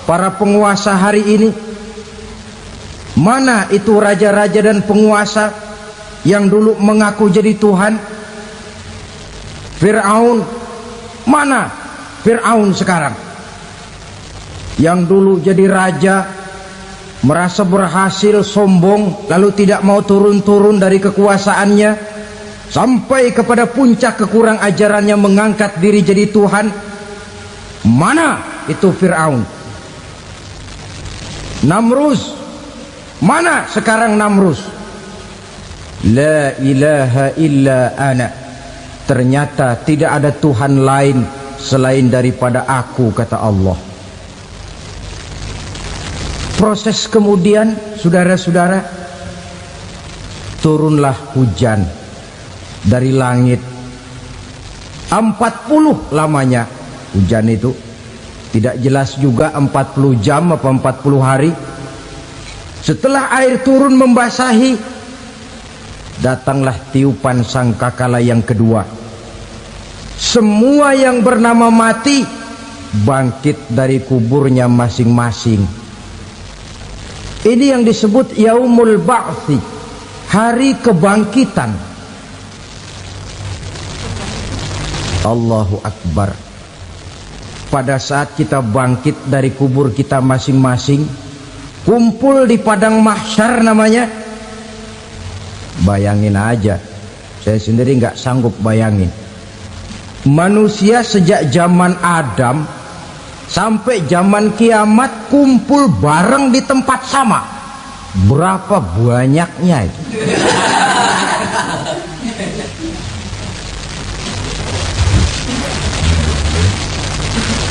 para penguasa hari ini? Mana itu raja-raja dan penguasa yang dulu mengaku jadi Tuhan? Fir'aun, mana Fir'aun sekarang? Yang dulu jadi raja, merasa berhasil, sombong, lalu tidak mau turun-turun dari kekuasaannya, sampai kepada puncak kekurang ajarannya mengangkat diri jadi Tuhan. Mana itu Fir'aun? Namrus, mana sekarang Namrus? La ilaha illa ana, ternyata tidak ada Tuhan lain selain daripada aku, kata Allah. Proses kemudian, saudara-saudara, turunlah hujan dari langit. 40 lamanya hujan itu. Tidak jelas juga 40 jam apa 40 hari. Setelah air turun membasahi, datanglah tiupan sangkakala yang kedua. Semua yang bernama mati bangkit dari kuburnya masing-masing. Ini yang disebut Yaumul Ba'thi, hari kebangkitan. Allahu Akbar. Pada saat kita bangkit dari kubur kita masing-masing, kumpul di padang mahsyar namanya. Bayangin aja, saya sendiri nggak sanggup bayangin. Manusia sejak zaman Adam sampai zaman kiamat kumpul bareng di tempat sama. Berapa banyaknya itu?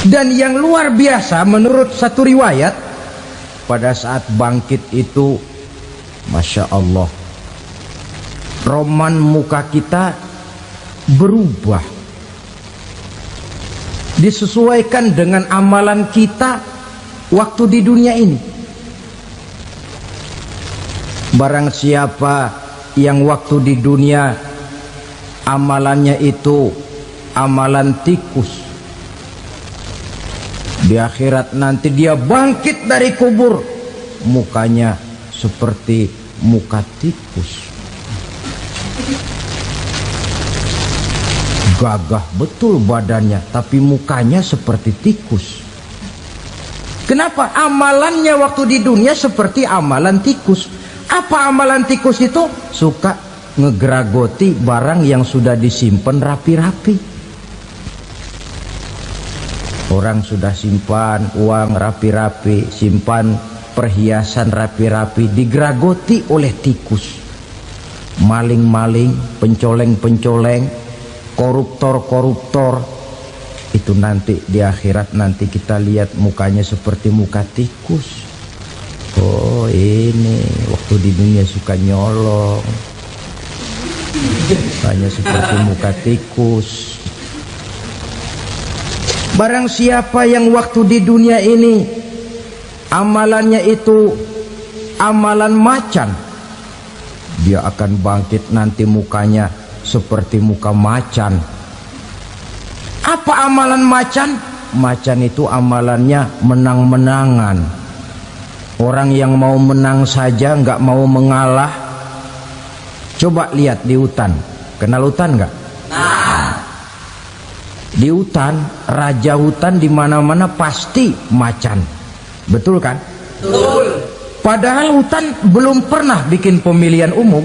Dan yang luar biasa menurut satu riwayat, pada saat bangkit itu, Masya Allah, roman muka kita berubah, disesuaikan dengan amalan kita waktu di dunia ini. Barang siapa yang waktu di dunia amalannya itu amalan tikus, di akhirat nanti dia bangkit dari kubur, mukanya seperti muka tikus. Gagah betul badannya, tapi mukanya seperti tikus. Kenapa? Amalannya waktu di dunia seperti amalan tikus. Apa amalan tikus itu? Suka ngegeragoti barang yang sudah disimpan rapi-rapi. Orang sudah simpan uang rapi-rapi, simpan perhiasan rapi-rapi, digeragoti oleh tikus. Maling-maling, pencoleng-pencoleng, koruptor-koruptor, itu nanti di akhirat nanti kita lihat mukanya seperti muka tikus. Oh, ini waktu di dunia suka nyolong, mukanya seperti muka tikus. Barang siapa yang waktu di dunia ini amalannya itu amalan macan, dia akan bangkit nanti mukanya seperti muka macan. Apa amalan macan? Macan itu amalannya menang-menangan. Orang yang mau menang saja nggak mau mengalah. Coba lihat di hutan, kenal hutan nggak? Di hutan, raja hutan di mana-mana pasti macan, betul kan? Betul. Padahal hutan belum pernah bikin pemilihan umum.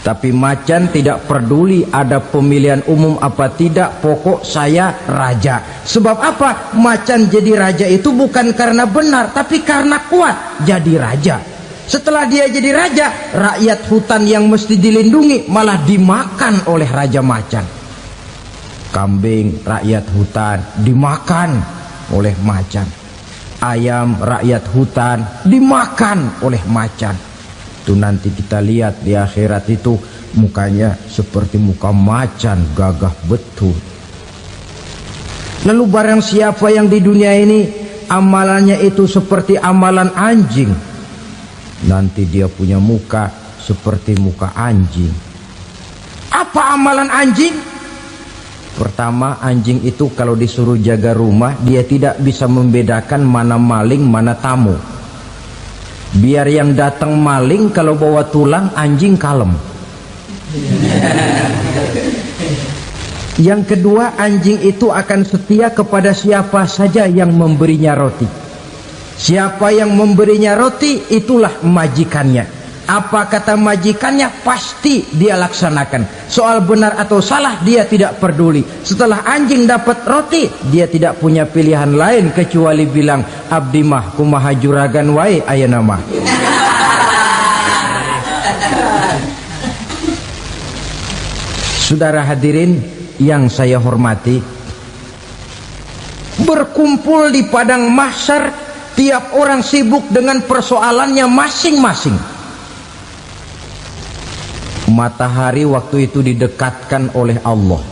Tapi macan tidak peduli ada pemilihan umum apa tidak, pokok saya raja. Sebab apa? Macan jadi raja itu bukan karena benar, tapi karena kuat jadi raja. Setelah dia jadi raja, rakyat hutan yang mesti dilindungi malah dimakan oleh raja macan. Kambing rakyat hutan dimakan oleh macan. Ayam rakyat hutan dimakan oleh macan. Itu nanti kita lihat di akhirat itu mukanya seperti muka macan, gagah betul. Lalu barang siapa yang di dunia ini amalannya itu seperti amalan anjing, nanti dia punya muka seperti muka anjing. Apa amalan anjing? Pertama, anjing itu kalau disuruh jaga rumah, dia tidak bisa membedakan mana maling, mana tamu. Biar yang datang maling, kalau bawa tulang, anjing kalem. Yang kedua, anjing itu akan setia kepada siapa saja yang memberinya roti. Siapa yang memberinya roti, itulah majikannya. Apa kata majikannya pasti dia laksanakan. Soal benar atau salah dia tidak peduli. Setelah anjing dapat roti, dia tidak punya pilihan lain kecuali bilang, abdi mah kumaha juragan wae ayeuna mah. Saudara hadirin yang saya hormati, berkumpul di padang mahsyar, tiap orang sibuk dengan persoalannya masing-masing. Matahari waktu itu didekatkan oleh Allah,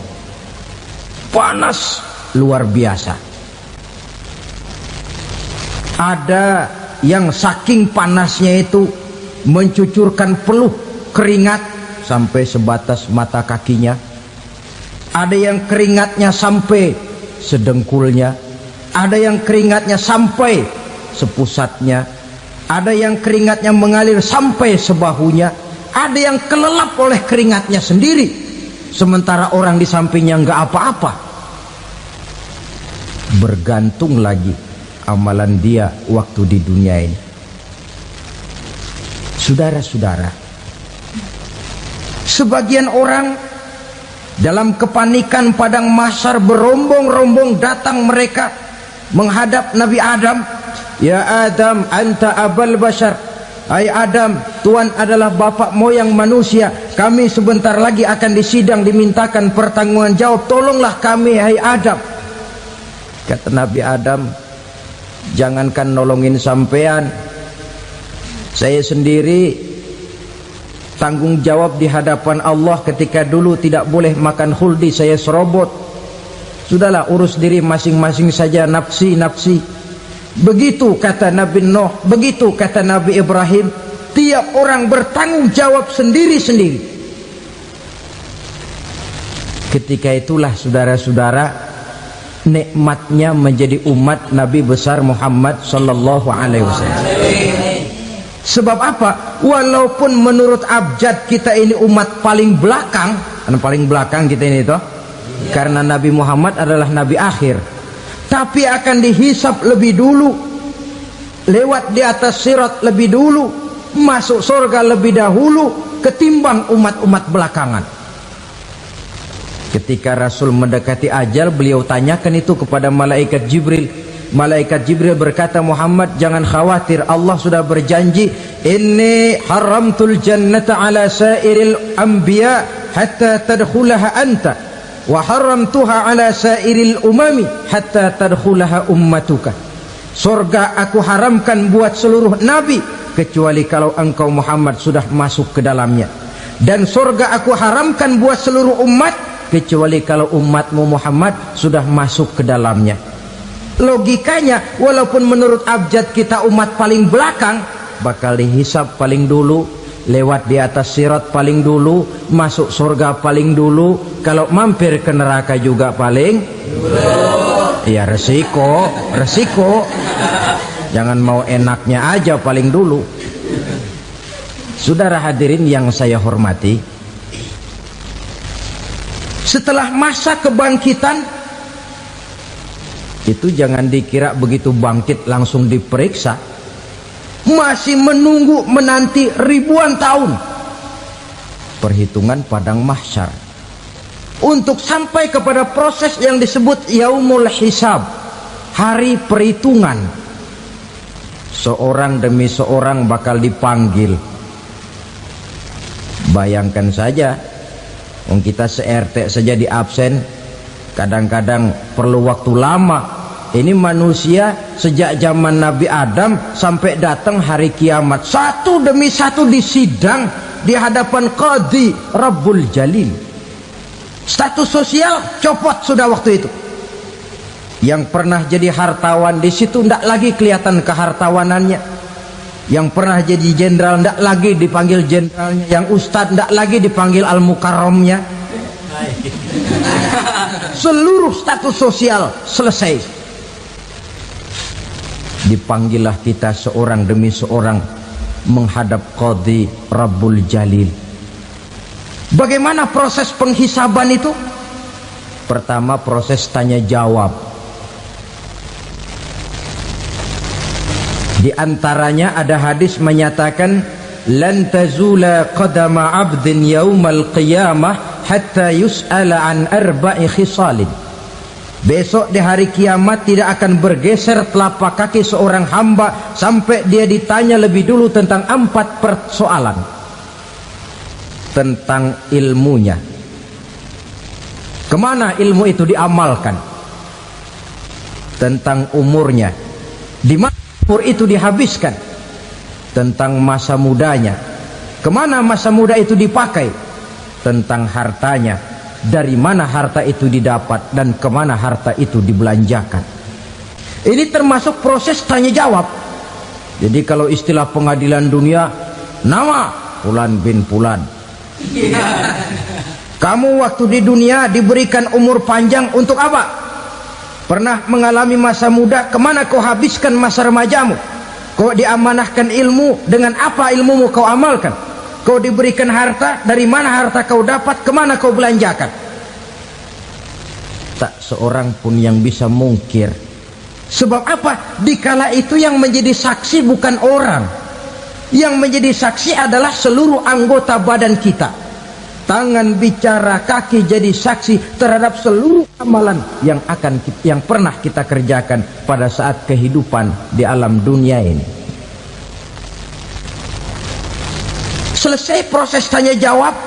panas luar biasa. Ada yang saking panasnya itu mencucurkan peluh keringat sampai sebatas mata kakinya. Ada yang keringatnya sampai sedengkulnya, ada yang keringatnya sampai sepusatnya, ada yang keringatnya mengalir sampai sebahunya, ada yang kelelap oleh keringatnya sendiri, sementara orang di sampingnya nggak apa-apa. Bergantung lagi amalan dia waktu di dunia ini. Saudara-saudara, sebagian orang dalam kepanikan padang mahsyar berombong-rombong datang mereka menghadap Nabi Adam. Ya Adam, anta abal bashar. Hai Adam, Tuhan adalah bapak moyang manusia. Kami sebentar lagi akan disidang, dimintakan pertanggungan jawab. Tolonglah kami, hai Adam. Kata Nabi Adam, jangankan nolongin sampean, saya sendiri tanggung jawab di hadapan Allah ketika dulu tidak boleh makan khuldi, saya serobot. Sudahlah, urus diri masing-masing saja, nafsi. Begitu kata Nabi Nuh, begitu kata Nabi Ibrahim. Tiap orang bertanggung jawab sendiri-sendiri. Ketika itulah saudara-saudara, nikmatnya menjadi umat Nabi besar Muhammad sallallahu alaihi wasallam. Sebab apa? Walaupun menurut abjad kita ini umat paling belakang, paling belakang kita ini toh, karena Nabi Muhammad adalah Nabi akhir, tapi akan dihisap lebih dulu, lewat di atas sirat lebih dulu, masuk surga lebih dahulu ketimbang umat-umat belakangan. Ketika Rasul mendekati ajal, beliau tanyakan itu kepada malaikat Jibril. Malaikat Jibril berkata, Muhammad jangan khawatir, Allah sudah berjanji, inni haramtul jannata ala sairil anbiya hatta tadkhulaha anta wa haramtuha ala sairil umami hatta tadkhulaha ummatuka. Surga aku haramkan buat seluruh nabi kecuali kalau engkau Muhammad sudah masuk ke dalamnya, dan surga aku haramkan buat seluruh umat kecuali kalau umatmu Muhammad sudah masuk ke dalamnya. Logikanya, walaupun menurut abjad kita umat paling belakang, bakal dihisap paling dulu, lewat di atas sirat paling dulu, masuk surga paling dulu, kalau mampir ke neraka juga paling dulu. Ya resiko. Jangan mau enaknya aja paling dulu. Saudara hadirin yang saya hormati, setelah masa kebangkitan itu jangan dikira begitu bangkit langsung diperiksa, masih menunggu menanti ribuan tahun perhitungan padang mahsyar untuk sampai kepada proses yang disebut yaumul hisab, hari perhitungan. Seorang demi seorang bakal dipanggil. Bayangkan saja, kita se-RT saja di absen, kadang-kadang perlu waktu lama. Ini manusia sejak zaman Nabi Adam sampai datang hari kiamat, satu demi satu disidang di hadapan Qadhi Rabbul Jalil. Status sosial copot sudah waktu itu. Yang pernah jadi hartawan di situ tidak lagi kelihatan kehartawanannya. Yang pernah jadi jenderal tidak lagi dipanggil jenderalnya. Yang ustadz tidak lagi dipanggil al-mukarramnya. Seluruh status sosial selesai. Dipanggillah kita seorang demi seorang menghadap Qadhi Rabbul Jalil. Bagaimana proses penghisaban itu? Pertama, proses tanya jawab. Di antaranya ada hadis menyatakan, lan tazula qadama 'abdin yaumal qiyamah hatta yus'ala an arba'i khisalin. Besok di hari kiamat tidak akan bergeser telapak kaki seorang hamba sampai dia ditanya lebih dulu tentang 4 persoalan. Tentang ilmunya, kemana ilmu itu diamalkan. Tentang umurnya, di mana umur itu dihabiskan. Tentang masa mudanya, kemana masa muda itu dipakai. tentang hartanya, dari mana harta itu didapat dan kemana harta itu dibelanjakan. Ini termasuk proses tanya jawab. Jadi kalau istilah pengadilan dunia, nama Fulan bin Fulan. Kamu waktu di dunia diberikan umur panjang untuk apa? Pernah mengalami masa muda, kemana kau habiskan masa remajamu? Kau diamanahkan ilmu, dengan apa ilmumu kau amalkan? Kau diberikan harta, dari mana harta kau dapat, kemana kau belanjakan? Tak seorang pun yang bisa mungkir. Sebab apa? Dikala itu yang menjadi saksi bukan orang. Yang menjadi saksi adalah seluruh anggota badan kita. Tangan bicara, kaki jadi saksi terhadap seluruh amalan yang pernah kita kerjakan pada saat kehidupan di alam dunia ini. Selesai proses tanya jawab,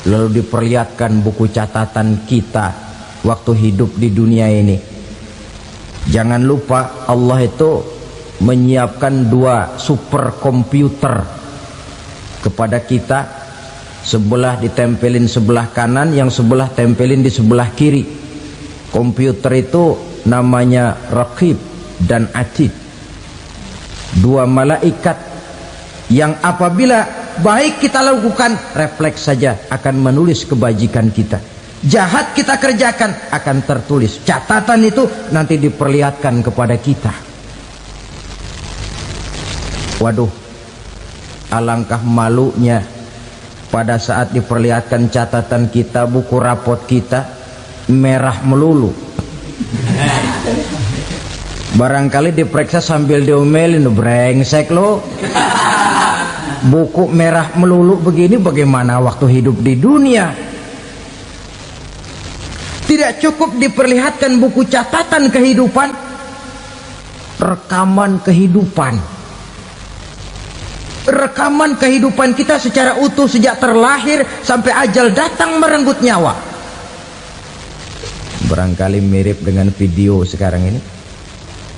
lalu diperlihatkan buku catatan kita waktu hidup di dunia ini. Jangan lupa Allah itu menyiapkan 2 superkomputer kepada kita, sebelah ditempelin sebelah kanan, yang sebelah tempelin di sebelah kiri. Komputer itu namanya Raqib dan Atid, 2 malaikat yang apabila baik kita lakukan, refleks saja akan menulis kebajikan kita. Jahat kita kerjakan, akan tertulis. Catatan itu nanti diperlihatkan kepada kita. Waduh, alangkah malunya pada saat diperlihatkan catatan kita, buku rapot kita merah melulu. Barangkali diperiksa sambil diomelin, brengsek lo. Buku merah melulu begini, bagaimana waktu hidup di dunia? Tidak cukup diperlihatkan buku catatan kehidupan, rekaman kehidupan. Rekaman kehidupan kita secara utuh sejak terlahir sampai ajal datang merenggut nyawa. Barangkali mirip dengan video sekarang ini,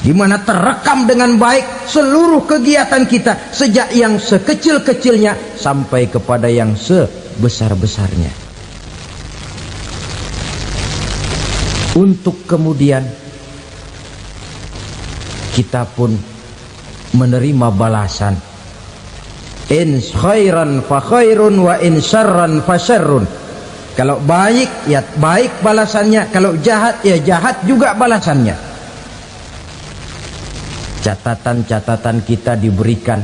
di mana terekam dengan baik seluruh kegiatan kita, sejak yang sekecil-kecilnya sampai kepada yang sebesar-besarnya. Untuk kemudian kita pun menerima balasan. In khairan fa khairun wa in syarran fa syarrun. Kalau baik ya baik balasannya, kalau jahat ya jahat juga balasannya. Catatan-catatan kita diberikan.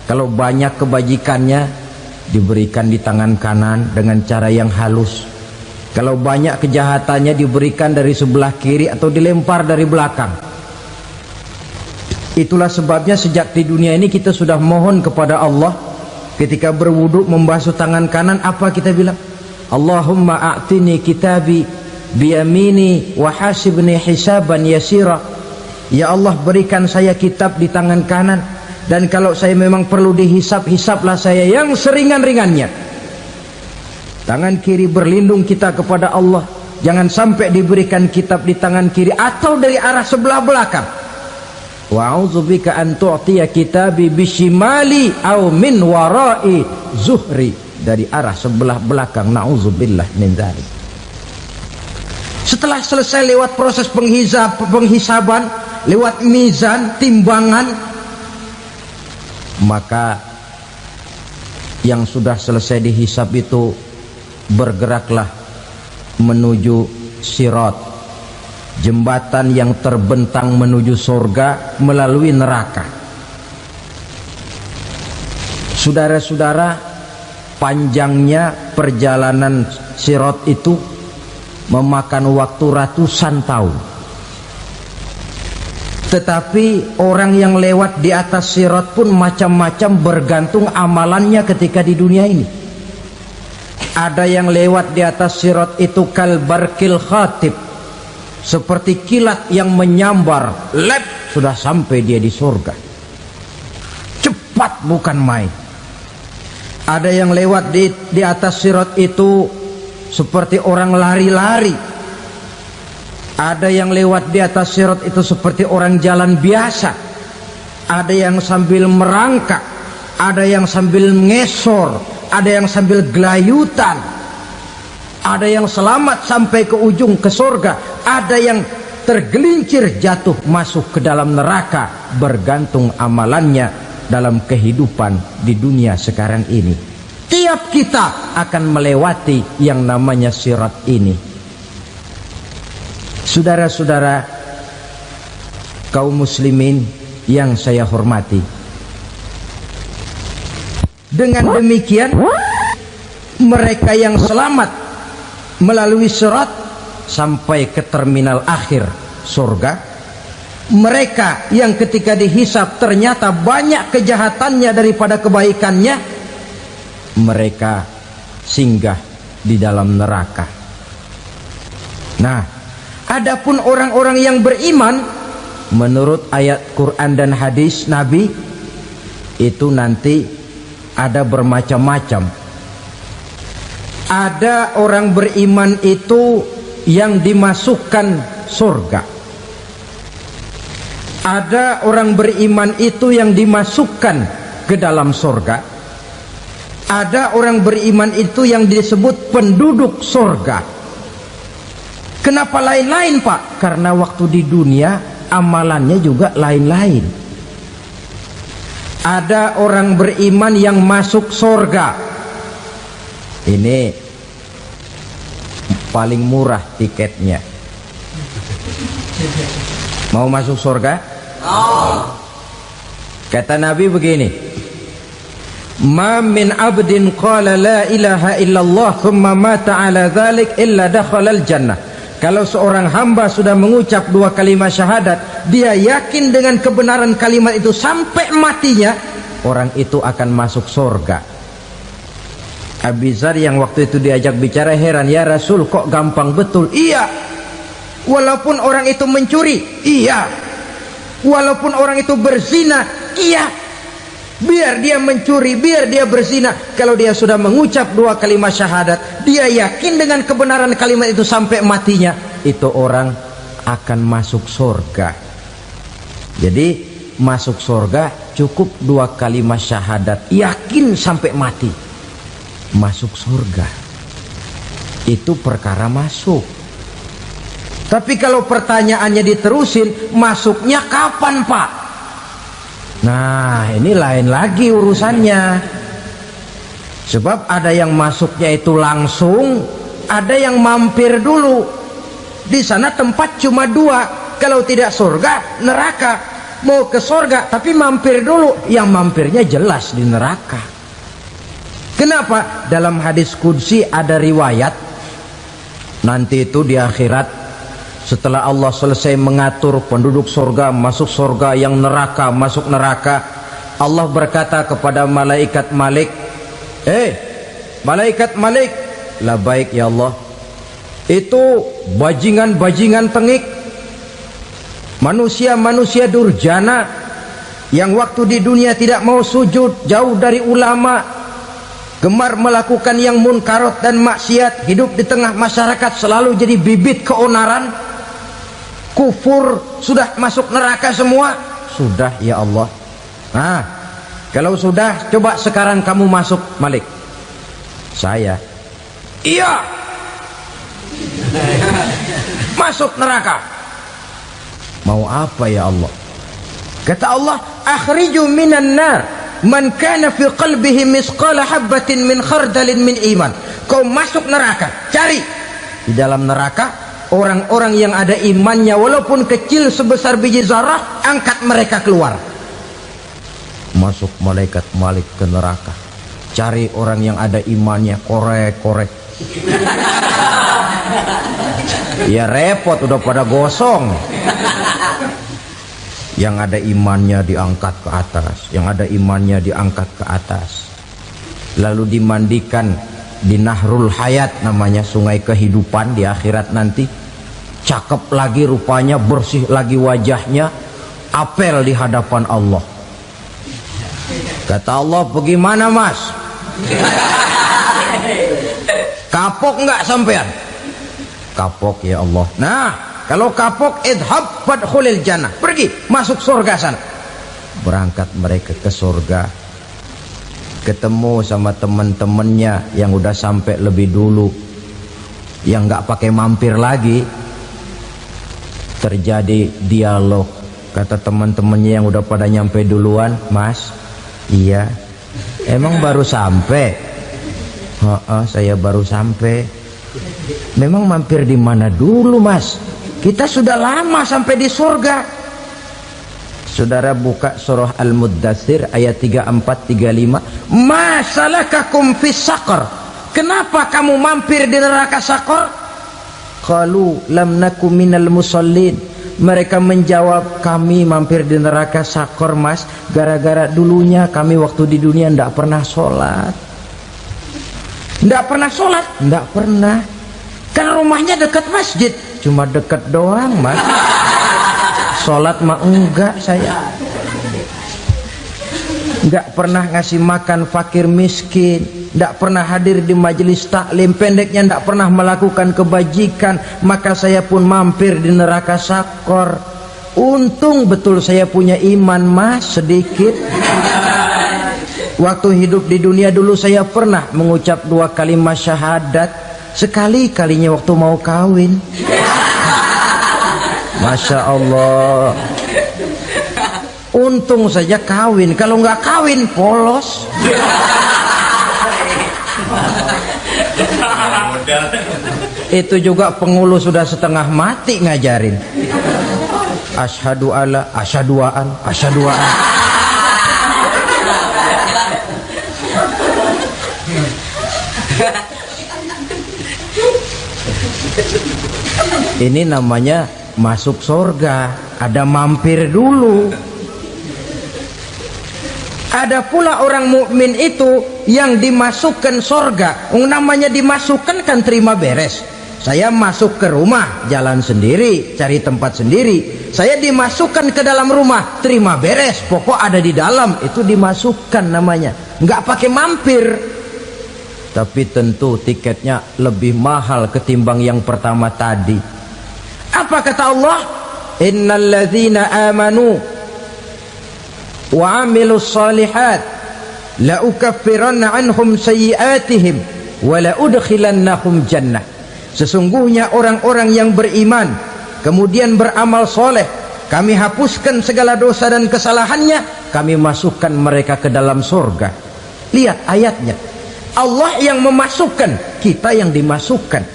Kalau banyak kebajikannya diberikan di tangan kanan dengan cara yang halus. Kalau banyak kejahatannya diberikan dari sebelah kiri atau dilempar dari belakang. Itulah sebabnya sejak di dunia ini kita sudah mohon kepada Allah. Ketika berwudu membasuh tangan kanan, apa kita bilang? Allahumma a'tini kitabi biyamini wa hasibni hisaban yasira. Ya Allah, berikan saya kitab di tangan kanan, dan kalau saya memang perlu dihisap, hisaplah saya yang seringan-ringannya. Tangan kiri berlindung kita kepada Allah, jangan sampai diberikan kitab di tangan kiri atau dari arah sebelah belakang. Wa a'udzubika an tu'tiya kitabi bishimali aw min wara'i zuhri, dari arah sebelah belakang. Na'udzubillah min dzalik. Setelah selesai lewat proses penghisaban, lewat mizan, timbangan, maka yang sudah selesai dihisab itu bergeraklah menuju sirat, jembatan yang terbentang menuju surga melalui neraka. Saudara-saudara, panjangnya perjalanan sirat itu memakan waktu ratusan tahun. Tetapi orang yang lewat di atas sirat pun macam-macam, bergantung amalannya ketika di dunia ini. Ada yang lewat di atas sirat itu kal barkil khatib, seperti kilat yang menyambar, lep, sudah sampai dia di surga. Cepat bukan main. Ada yang lewat di atas sirat itu seperti orang lari-lari. Ada yang lewat di atas sirat itu seperti orang jalan biasa. Ada yang sambil merangkak, ada yang sambil ngesor, ada yang sambil gelayutan, ada yang selamat sampai ke ujung ke surga, ada yang tergelincir jatuh masuk ke dalam neraka, bergantung amalannya dalam kehidupan di dunia sekarang ini. Tiap kita akan melewati yang namanya sirat ini. Saudara-saudara kaum muslimin yang saya hormati, dengan demikian mereka yang selamat melalui sirat sampai ke terminal akhir surga, mereka yang ketika dihisab ternyata banyak kejahatannya daripada kebaikannya, mereka singgah di dalam neraka. Nah, adapun orang-orang yang beriman menurut ayat Quran dan hadis Nabi itu nanti ada bermacam-macam. Ada orang beriman itu yang dimasukkan surga. Ada orang beriman itu yang dimasukkan ke dalam surga. Ada orang beriman itu yang disebut penduduk surga. Kenapa lain-lain, Pak? Karena waktu di dunia amalannya juga lain-lain. Ada orang beriman yang masuk surga. Ini paling murah tiketnya. Mau masuk surga? Kata Nabi begini, ma min abdin qala la ilaha illallah thumma mata ala dhalik illa dakhalal jannah. Kalau seorang hamba sudah mengucap dua kalimat syahadat, dia yakin dengan kebenaran kalimat itu sampai matinya, orang itu akan masuk surga. Abi Dzar yang waktu itu diajak bicara heran, ya Rasul kok gampang betul? Iya, walaupun orang itu mencuri, iya, walaupun orang itu berzina, iya, biar dia mencuri, biar dia berzina, kalau dia sudah mengucap dua kalimat syahadat, dia yakin dengan kebenaran kalimat itu sampai matinya, itu orang akan masuk surga. Jadi masuk surga cukup dua kalimat syahadat, yakin sampai mati, masuk surga. Itu perkara masuk. Tapi kalau pertanyaannya diterusin, masuknya kapan, Pak? Nah, ini lain lagi urusannya. Sebab ada yang masuknya itu langsung, ada yang mampir dulu. Di sana tempat cuma dua, kalau tidak surga, neraka. Mau ke surga tapi mampir dulu, yang mampirnya jelas di neraka. Kenapa? Dalam hadis qudsi ada riwayat, nanti itu di akhirat, setelah Allah selesai mengatur penduduk surga masuk surga, yang neraka masuk neraka, Allah berkata kepada malaikat Malik, malaikat Malik, labaik ya Allah, itu bajingan-bajingan tengik, manusia-manusia durjana yang waktu di dunia tidak mau sujud, jauh dari ulama, gemar melakukan yang munkarat dan maksiat, hidup di tengah masyarakat selalu jadi bibit keonaran, kufur, sudah masuk neraka semua. Sudah ya Allah. Nah, kalau sudah, coba sekarang kamu masuk, Malik. Saya, iya, masuk neraka. Mau apa ya Allah? Kata Allah, akhriju minan nar man kana fi qalbihi misqala habatin min khardalin min iman. Kau masuk neraka, cari di dalam neraka orang-orang yang ada imannya walaupun kecil sebesar biji zarah, angkat mereka keluar. Masuk malaikat Malik ke neraka, cari orang yang ada imannya, korek-korek. Ya repot, udah pada gosong. Yang ada imannya diangkat ke atas, yang ada imannya diangkat ke atas, lalu dimandikan di Nahrul Hayat, namanya sungai kehidupan di akhirat nanti. Cakep lagi rupanya, bersih lagi wajahnya, apel di hadapan Allah. Kata Allah, bagaimana mas? Kapok nggak sampean? Kapok ya Allah. Nah, kalau kapok, idhab fadkhulil jannah, pergi masuk surga sana. Berangkat mereka ke surga. ketemu sama teman-temannya yang udah sampai lebih dulu, yang nggak pakai mampir lagi. Terjadi dialog. Kata teman-temannya yang udah pada nyampe duluan, "Mas, iya, emang baru sampai?" Saya baru sampai." "Memang mampir di mana dulu, Mas? Kita sudah lama sampai di surga." Saudara buka surah Al-Muddatsir ayat 34-35. "Ma salakakum fis saqar?" Kenapa kamu mampir di neraka Saqar? Qalu lam naku minal musallin. Mereka menjawab, kami mampir di neraka Saqar, Mas, gara-gara dulunya kami waktu di dunia tidak pernah sholat. Tidak pernah sholat? Tidak pernah. Kan rumahnya dekat masjid. Cuma dekat doang, Mas. Sholat mah enggak saya. Enggak pernah ngasih makan fakir miskin, enggak pernah hadir di majelis taklim, pendeknya enggak pernah melakukan kebajikan, maka saya pun mampir di neraka Saqar. Untung betul saya punya iman, Mas, sedikit. Waktu hidup di dunia dulu saya pernah mengucap 2 kalimat syahadat, sekali-kalinya waktu mau kawin. Masya Allah. Untung saja kawin, kalau nggak kawin polos. Itu juga pengulu sudah setengah mati ngajarin. Asyhadu alla, asyaduaan, asyaduaan. Ini namanya masuk surga, ada mampir dulu. Ada pula orang mukmin itu yang dimasukkan surga. Namanya dimasukkan kan terima beres. Saya masuk ke rumah, jalan sendiri, cari tempat sendiri. Saya dimasukkan ke dalam rumah, terima beres, pokok ada di dalam, itu dimasukkan namanya. Nggak pakai mampir. Tapi tentu tiketnya lebih mahal ketimbang yang pertama tadi. Apa kata Allah? Innal ladzina amanu wa amilus salihat la ukaffiranna anhum sayyi'atihim wa la udkhilannahum jannah. Sesungguhnya orang-orang yang beriman kemudian beramal soleh, kami hapuskan segala dosa dan kesalahannya, kami masukkan mereka ke dalam surga. Lihat ayatnya, Allah yang memasukkan, kita yang dimasukkan.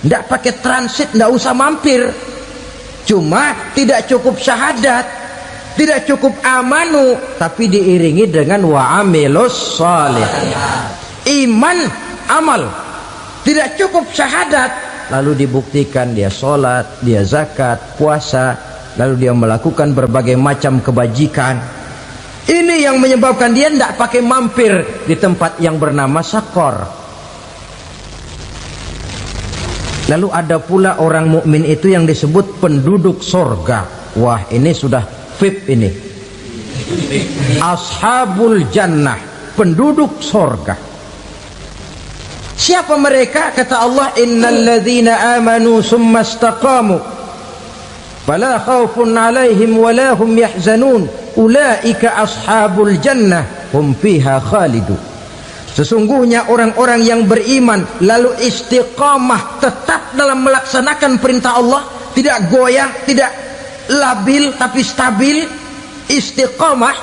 Tidak pakai transit, tidak usah mampir. Cuma tidak cukup syahadat, tidak cukup amanu, tapi diiringi dengan wa'amilus salih. Iman, amal. Tidak cukup syahadat, lalu dibuktikan dia sholat, dia zakat, puasa, lalu dia melakukan berbagai macam kebajikan. Ini yang menyebabkan dia tidak pakai mampir di tempat yang bernama Saqar. Lalu ada pula orang mukmin itu yang disebut penduduk surga. Wah, ini sudah VIP ini. Ashabul jannah, penduduk surga. Siapa mereka? Kata Allah, innal ladzina amanu summa istaqamu fala khaufun 'alaihim wala hum yahzanun ulaika ashabul jannah hum fiha khalidun. Sesungguhnya orang-orang yang beriman lalu istiqamah, tetap dalam melaksanakan perintah Allah, tidak goyah, tidak labil tapi stabil, istiqamah,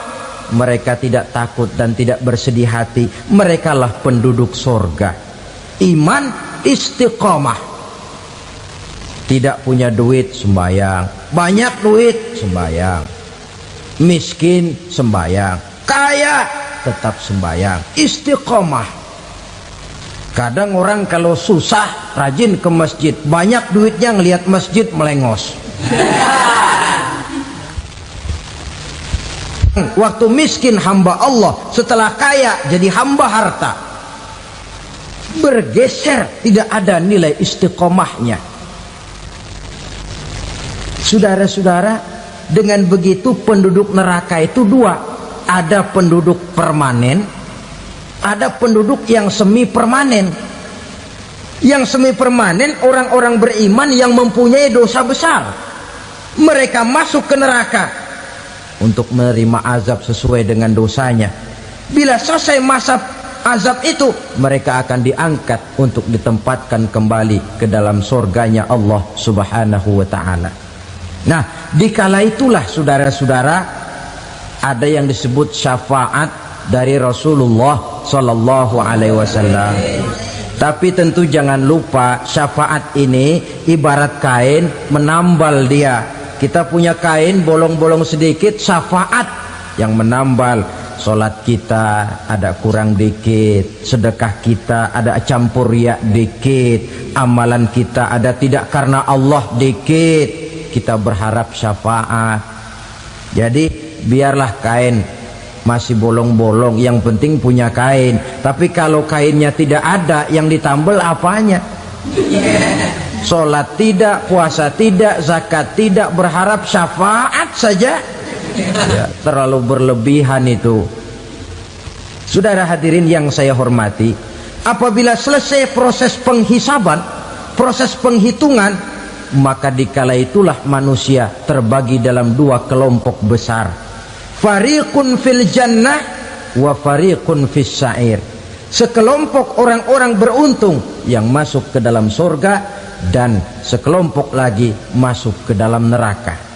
mereka tidak takut dan tidak bersedih hati. Merekalah penduduk surga. Iman, istiqamah. Tidak punya duit, sembayang. Banyak duit, sembayang. Miskin, sembayang. Kaya, tetap sembayang. Istiqamah. Kadang orang kalau susah rajin ke masjid, banyak duitnya ngelihat masjid melengos. Waktu miskin hamba Allah, setelah kaya jadi hamba harta. Bergeser, tidak ada nilai istiqomahnya. Saudara-saudara, dengan begitu penduduk neraka itu dua. Ada penduduk permanen, ada penduduk yang semi permanen. Yang semi permanen orang-orang beriman yang mempunyai dosa besar. Mereka masuk ke neraka untuk menerima azab sesuai dengan dosanya. Bila selesai masa azab itu, mereka akan diangkat untuk ditempatkan kembali ke dalam surganya Allah Subhanahu wa ta'ala. Nah, dikala itulah saudara-saudara, ada yang disebut syafaat dari Rasulullah Sallallahu Alaihi Wasallam. Tapi tentu jangan lupa, syafaat ini ibarat kain menambal dia. Kita punya kain bolong-bolong sedikit, syafaat yang menambal. Solat kita ada kurang dikit, sedekah kita ada campur riak dikit, amalan kita ada tidak karena Allah dikit, kita berharap syafaat. Jadi biarlah kain masih bolong-bolong, yang penting punya kain. Tapi kalau kainnya tidak ada, yang ditambal apanya? Sholat tidak, puasa tidak, zakat tidak, berharap syafaat saja, ya, terlalu berlebihan itu. Saudara hadirin yang saya hormati, apabila selesai proses penghisaban, proses penghitungan, maka dikala itulah manusia terbagi dalam dua kelompok besar. Fariqun fil jannah wa fariqun fis sa'ir. Sekelompok orang-orang beruntung yang masuk ke dalam surga, dan sekelompok lagi masuk ke dalam neraka.